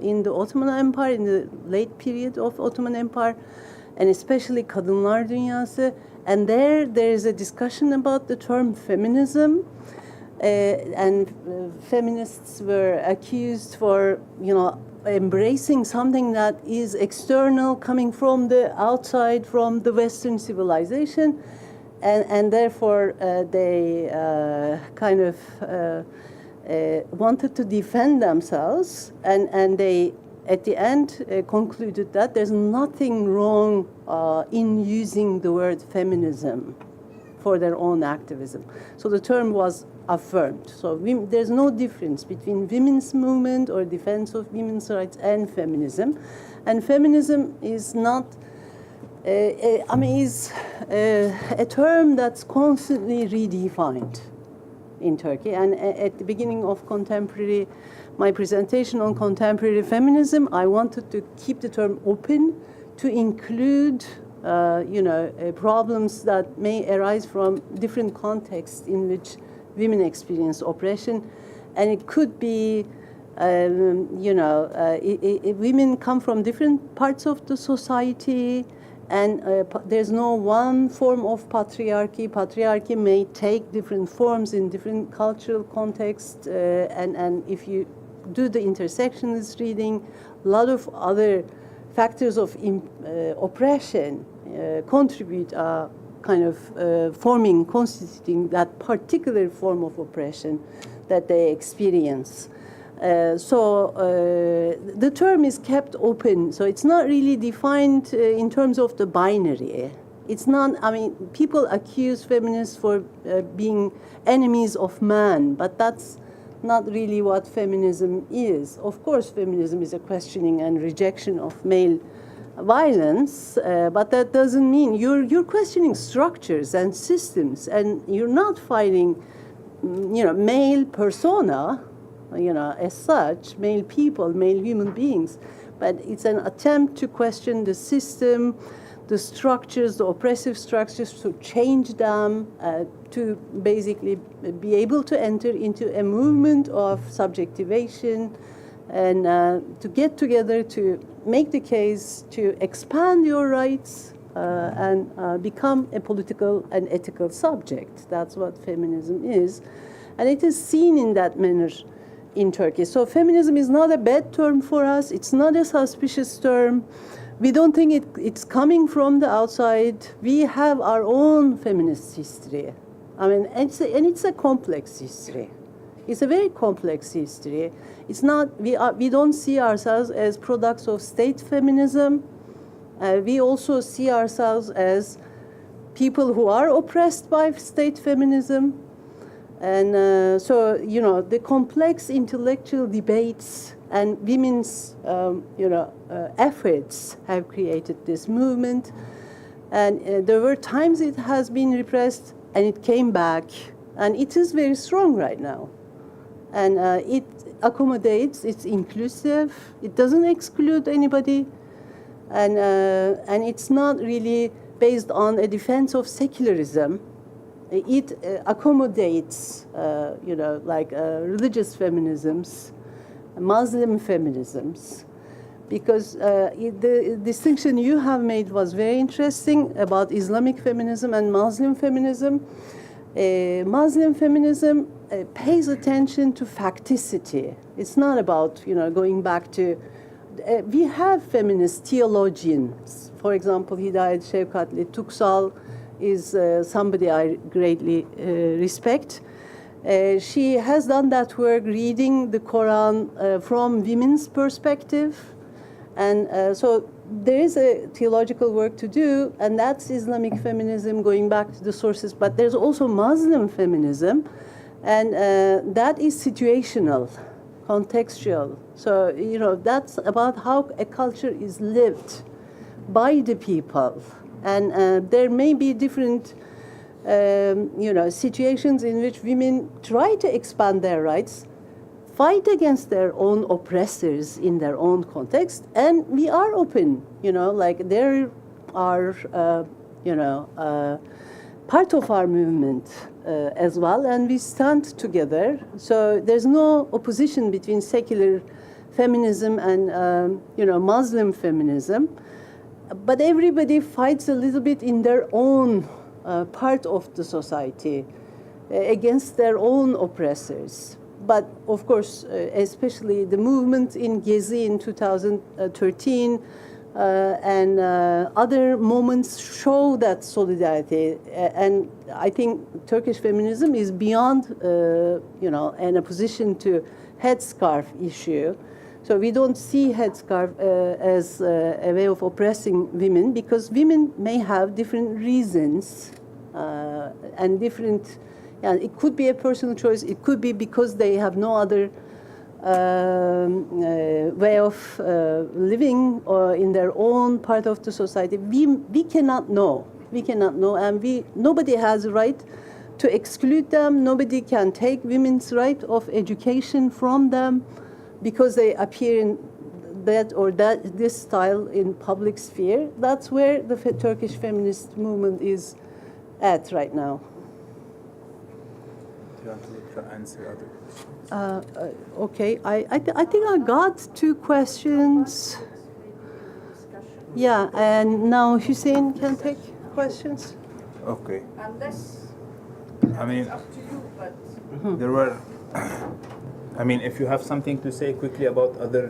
S2: in the Ottoman Empire, in the late period of Ottoman Empire, and especially Kadınlar Dünyası. And there is a discussion about the term feminism, and feminists were accused for, embracing something that is external, coming from the outside, from the Western civilization, and therefore they kind of wanted to defend themselves, and they, at the end, concluded that there's nothing wrong in using the word feminism for their own activism. So the term was affirmed. So there's no difference between women's movement or defense of women's rights and feminism. And feminism is not, is a term that's constantly redefined in Turkey. And at the beginning of my presentation on contemporary feminism, I wanted to keep the term open to include, problems that may arise from different contexts in which women experience oppression. And it could be, women come from different parts of the society, and there's no one form of patriarchy. Patriarchy may take different forms in different cultural contexts, and if you do the intersectionalist reading, a lot of other factors of oppression contribute kind of constituting that particular form of oppression that they experience. So the term is kept open, so it's not really defined in terms of the binary. It's not, people accuse feminists for being enemies of man, but that's not really what feminism is. Of course, feminism is a questioning and rejection of male violence, but that doesn't mean you're questioning structures and systems, and you're not fighting, male persona, as such, male people, male human beings, but it's an attempt to question the system, the structures, the oppressive structures, to change them, to basically be able to enter into a movement of subjectivation, and to get together to make the case to expand your rights and become a political and ethical subject. That's what feminism is. And it is seen in that manner in Turkey. So feminism is not a bad term for us. It's not a suspicious term. We don't think it's coming from the outside. We have our own feminist history. And it's a complex history. It's a very complex history. It's not, we don't see ourselves as products of state feminism. We also see ourselves as people who are oppressed by state feminism. And so, the complex intellectual debates and women's, efforts have created this movement. And there were times it has been repressed, and it came back, and it is very strong right now. And it accommodates, it's inclusive, it doesn't exclude anybody, and it's not really based on a defense of secularism. It accommodates, religious feminisms, Muslim feminisms, because the distinction you have made was very interesting about Islamic feminism and Muslim feminism. Muslim feminism pays attention to facticity. It's not about, going back to, we have feminist theologians. For example, Hidayet Şevkatli Tuksal is somebody I greatly respect. She has done that work reading the Quran from women's perspective. And so there is a theological work to do, and that's Islamic feminism, going back to the sources. But there's also Muslim feminism, and that is situational, contextual. So, that's about how a culture is lived by the people. And there may be different situations in which women try to expand their rights, fight against their own oppressors in their own context, and we are open. Like there are, part of our movement as well, and we stand together. So there's no opposition between secular feminism and Muslim feminism, but everybody fights a little bit in their own part of the society against their own oppressors. But of course, especially the movement in Gezi in 2013 and other moments show that solidarity. And I think Turkish feminism is beyond, an opposition to headscarf issue. So we don't see headscarf as a way of oppressing women, because women may have different reasons and different. It could be a personal choice. It could be because they have no other way of living or in their own part of the society. We cannot know. We cannot know, and nobody has a right to exclude them. Nobody can take women's right of education from them because they appear in that or this style in public sphere. That's where the Turkish feminist movement is at right now.
S1: Do you want to answer other questions?
S2: Okay, I think I got 2 questions. Yeah, and now Hussein can take questions.
S1: Okay.
S9: Unless
S1: I mean,
S9: it's up to you, but
S1: there were. I mean, if you have something to say quickly about other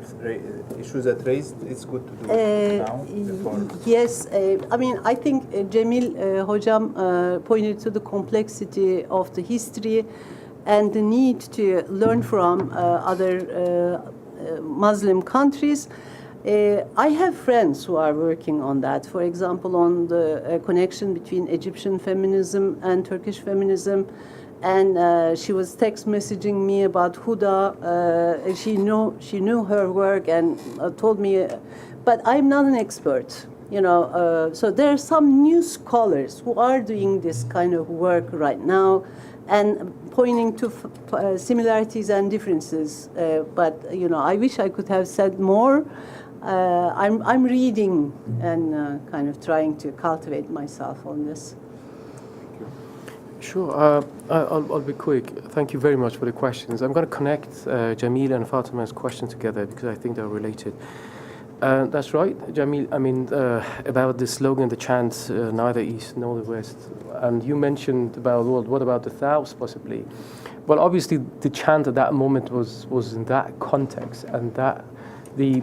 S1: issues that raised, it's good to do it now. Before.
S2: Yes, I mean, I think Cemil Hocam pointed to the complexity of the history and the need to learn from other Muslim countries. I have friends who are working on that. For example, on the connection between Egyptian feminism and Turkish feminism. And she was text messaging me about Huda. She knew her work and told me, but I'm not an expert, So there are some new scholars who are doing this kind of work right now, and pointing to similarities and differences. But I wish I could have said more. I'm reading and kind of trying to cultivate myself on this.
S3: Sure. I'll be quick. Thank you very much for the questions. I'm going to connect Jamil and Fatima's questions together because I think they're related. That's right, Jamil. I mean, about the slogan, the chant, neither east nor the west. And you mentioned about, well, what about the south, possibly? Well, obviously, the chant at that moment was in that context, and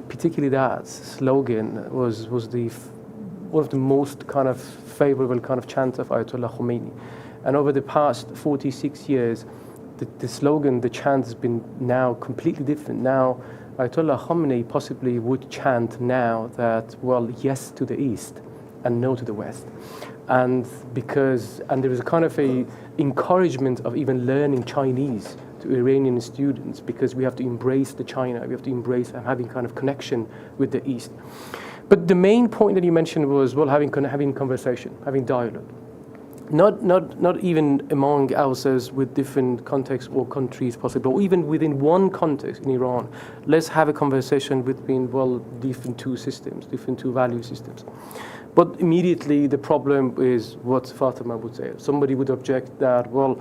S3: particularly that slogan was one of the most kind of favorable kind of chant of Ayatollah Khomeini. And over the past 46 years, the slogan, the chant has been now completely different. Now, Ayatollah Khomeini possibly would chant now that, well, yes to the East and no to the West. And there is a kind of a encouragement of even learning Chinese to Iranian students, because we have to embrace the China, we have to embrace having kind of connection with the East. But the main point that you mentioned was, well, having conversation, having dialogue. Not even among ourselves with different contexts or countries possible, or even within one context in Iran. Let's have a conversation between, well, different 2 systems, different 2 value systems. But immediately the problem is what Fatima would say. Somebody would object that, well,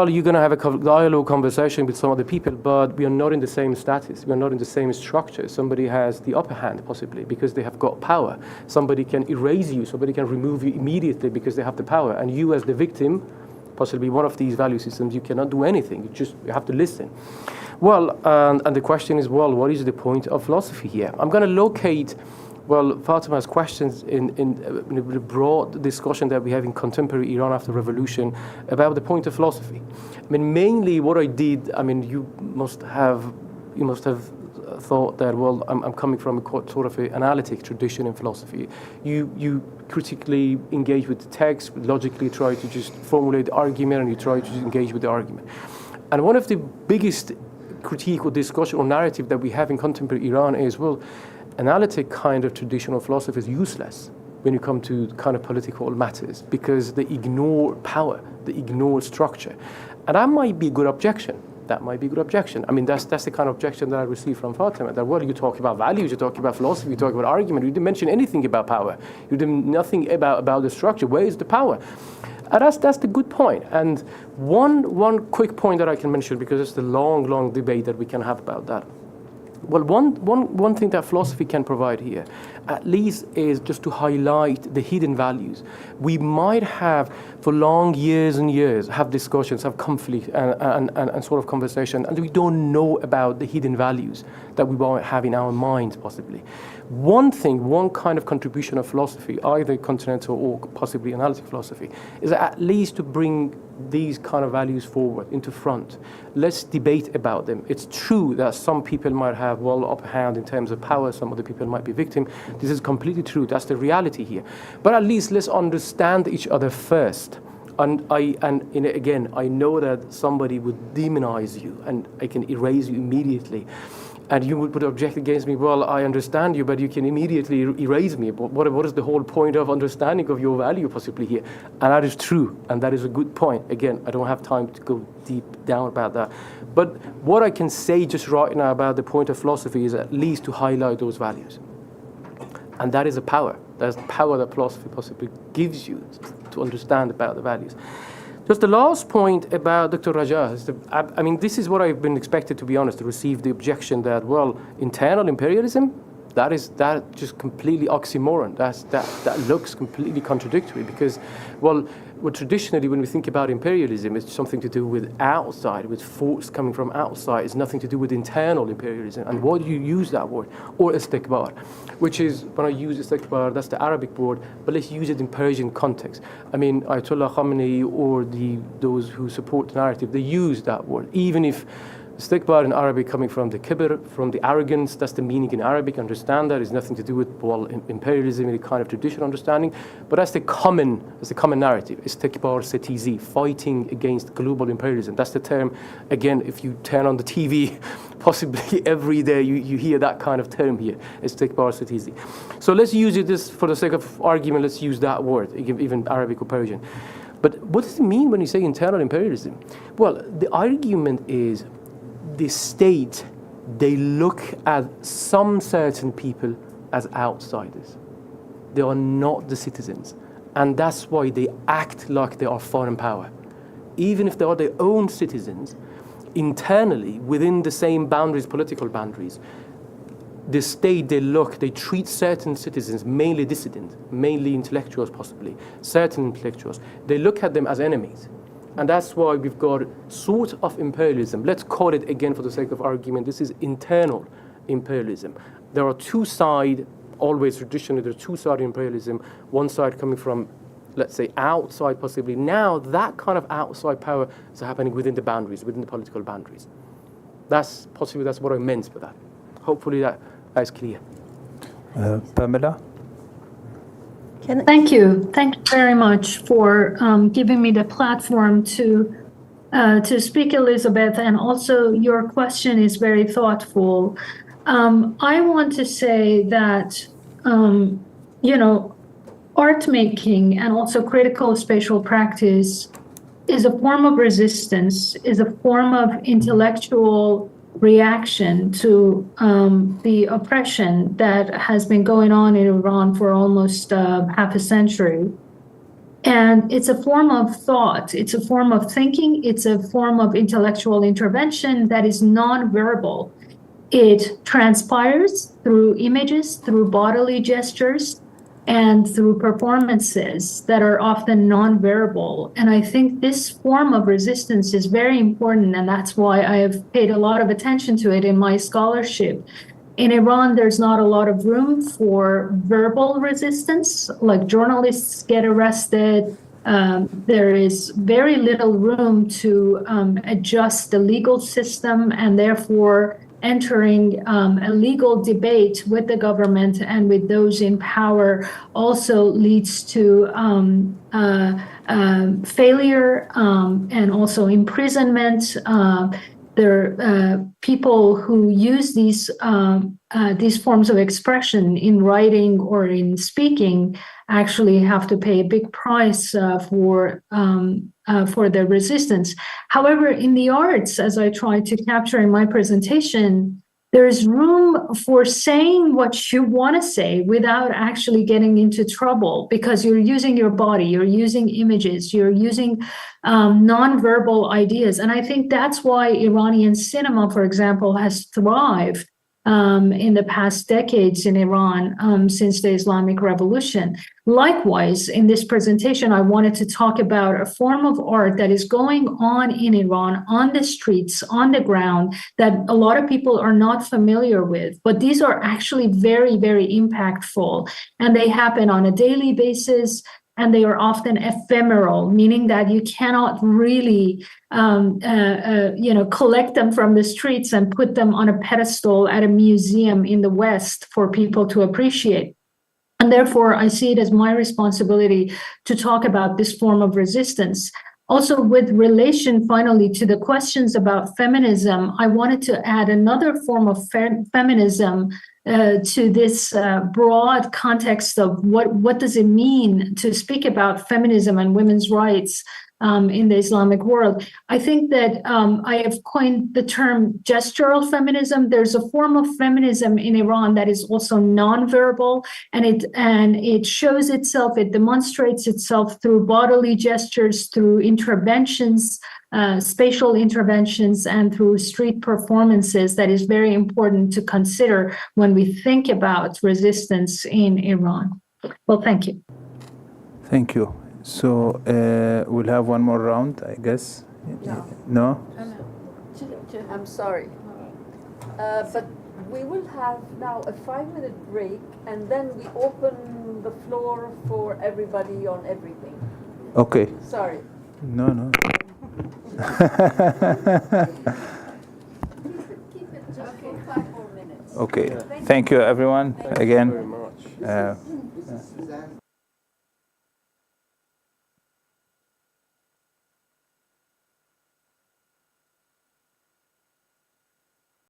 S3: you're going to have a dialogue conversation with some other people, but we are not in the same status. We are not in the same structure. Somebody has the upper hand, possibly, because they have got power. Somebody can erase you. Somebody can remove you immediately because they have the power. And you, as the victim, possibly one of these value systems, you cannot do anything. You have to listen. Well, and the question is, well, what is the point of philosophy here? I'm going to locate Fatima's questions in the broad discussion that we have in contemporary Iran after revolution about the point of philosophy. I mean, mainly what I did, I mean, you must have thought that, well, I'm coming from a sort of an analytic tradition in philosophy. You critically engage with the text, logically try to just formulate the argument, and you try to engage with the argument. And one of the biggest critique or discussion or narrative that we have in contemporary Iran is, well, analytic kind of traditional philosophy is useless. when you come to kind of political matters, because they ignore power, they ignore structure. And that might be a good objection. That might be a good objection. I mean, that's the kind of objection that I received from Fatima, that, well, you talk about values, you talk about philosophy, you talk about argument, you didn't mention anything about power. You did nothing about the structure. Where is the power? And that's the good point. And one quick point that I can mention, because it's the long debate that we can have about that. Well, one thing that philosophy can provide here, at least, is just to highlight the hidden values. We might have, for long years and years, have discussions, have conflict and sort of conversation, and we don't know about the hidden values that we might have in our minds, possibly. One kind of contribution of philosophy, either continental or possibly analytic philosophy, is at least to bring these kind of values forward into front. Let's debate about them. It's true that some people might have upper hand in terms of power, some other people might be victim. This is completely true. That's the reality here. But at least let's understand each other first. And again, I know that somebody would demonize you, and I can erase you immediately. And you would object against me, well, I understand you, but you can immediately erase me. But what is the whole point of understanding of your value possibly here? And that is true, and that is a good point. Again, I don't have time to go deep down about that. But what I can say just right now about the point of philosophy is at least to highlight those values. And that is a power. That's the power that philosophy possibly gives you to understand about the values. Just the last point about Dr. Raja is I mean, this is what I've been expected, to be honest, to receive the objection that, well, internal imperialism, that just completely oxymoron. That looks completely contradictory, because, well, traditionally when we think about imperialism, it's something to do with outside, with force coming from outside. It's nothing to do with internal imperialism. And why do you use that word? Or istikbar, which is, when I use istikbar, that's the Arabic word, but let's use it in Persian context. I mean, Ayatollah Khamenei or those who support the narrative, they use that word, even if istikbar in Arabic coming from the kibr, from the arrogance, that's the meaning in Arabic. Understand that. It's nothing to do with, well, imperialism in a kind of traditional understanding, but that's the common narrative. Istikbar setizi, fighting against global imperialism. That's the term. Again, if you turn on the TV, possibly every day you hear that kind of term here, istikbar setizi. So let's use it just for the sake of argument. Let's use that word, even Arabic or Persian. But what does it mean when you say internal imperialism? Well, the argument is, the state, they look at some certain people as outsiders. They are not the citizens. And that's why they act like they are foreign power. Even if they are their own citizens, internally, within the same boundaries, political boundaries, the state, they treat certain citizens, mainly dissidents, mainly intellectuals possibly, certain intellectuals, they look at them as enemies. And that's why we've got sort of imperialism. Let's call it, again, for the sake of argument, this is internal imperialism. There are two sides, always traditionally, there's two sides of imperialism. One side coming from, let's say, outside possibly. Now that kind of outside power is happening within the boundaries, within the political boundaries. That's what I meant by that. Hopefully that is clear.
S1: Pamela?
S5: Thank you. Thank you very much for giving me the platform to speak, Elizabeth, and also your question is very thoughtful. I want to say that, art making and also critical spatial practice is a form of resistance, is a form of intellectual reaction to the oppression that has been going on in Iran for almost half a century. And it's a form of thought, it's a form of thinking, it's a form of intellectual intervention that is non-verbal. It transpires through images, through bodily gestures, and through performances that are often non-verbal. And I think this form of resistance is very important, and that's why I have paid a lot of attention to it in my scholarship. In Iran, there's not a lot of room for verbal resistance, like journalists get arrested. There is very little room to adjust the legal system, and therefore entering a legal debate with the government and with those in power also leads to failure and also imprisonment. there people who use these forms of expression in writing or in speaking actually have to pay a big price for their resistance. However, in the arts, as I tried to capture in my presentation, there's room for saying what you want to say without actually getting into trouble, because you're using your body, you're using images, you're using nonverbal ideas. And I think that's why Iranian cinema, for example, has thrived in the past decades in Iran since the Islamic Revolution. Likewise, in this presentation, I wanted to talk about a form of art that is going on in Iran, on the streets, on the ground, that a lot of people are not familiar with. But these are actually very, very impactful, and they happen on a daily basis. And they are often ephemeral, meaning that you cannot really, collect them from the streets and put them on a pedestal at a museum in the West for people to appreciate. And therefore, I see it as my responsibility to talk about this form of resistance. Also, with relation, finally, to the questions about feminism, I wanted to add another form of feminism to this broad context of what does it mean to speak about feminism and women's rights in the Islamic world. I think that I have coined the term gestural feminism. There's a form of feminism in Iran that is also nonverbal, and it shows itself, it demonstrates itself through bodily gestures, through interventions, spatial interventions, and through street performances that is very important to consider when we think about resistance in Iran. Well, thank you.
S1: Thank you. So we'll have one more round, I guess. No?
S9: I'm sorry. But we will have now a 5-minute break, and then we open the floor for everybody on everything.
S1: Okay.
S9: Sorry.
S1: No.
S9: Keep it just for 5 more minutes.
S1: Okay. Thank you, everyone. Again.
S3: Very much.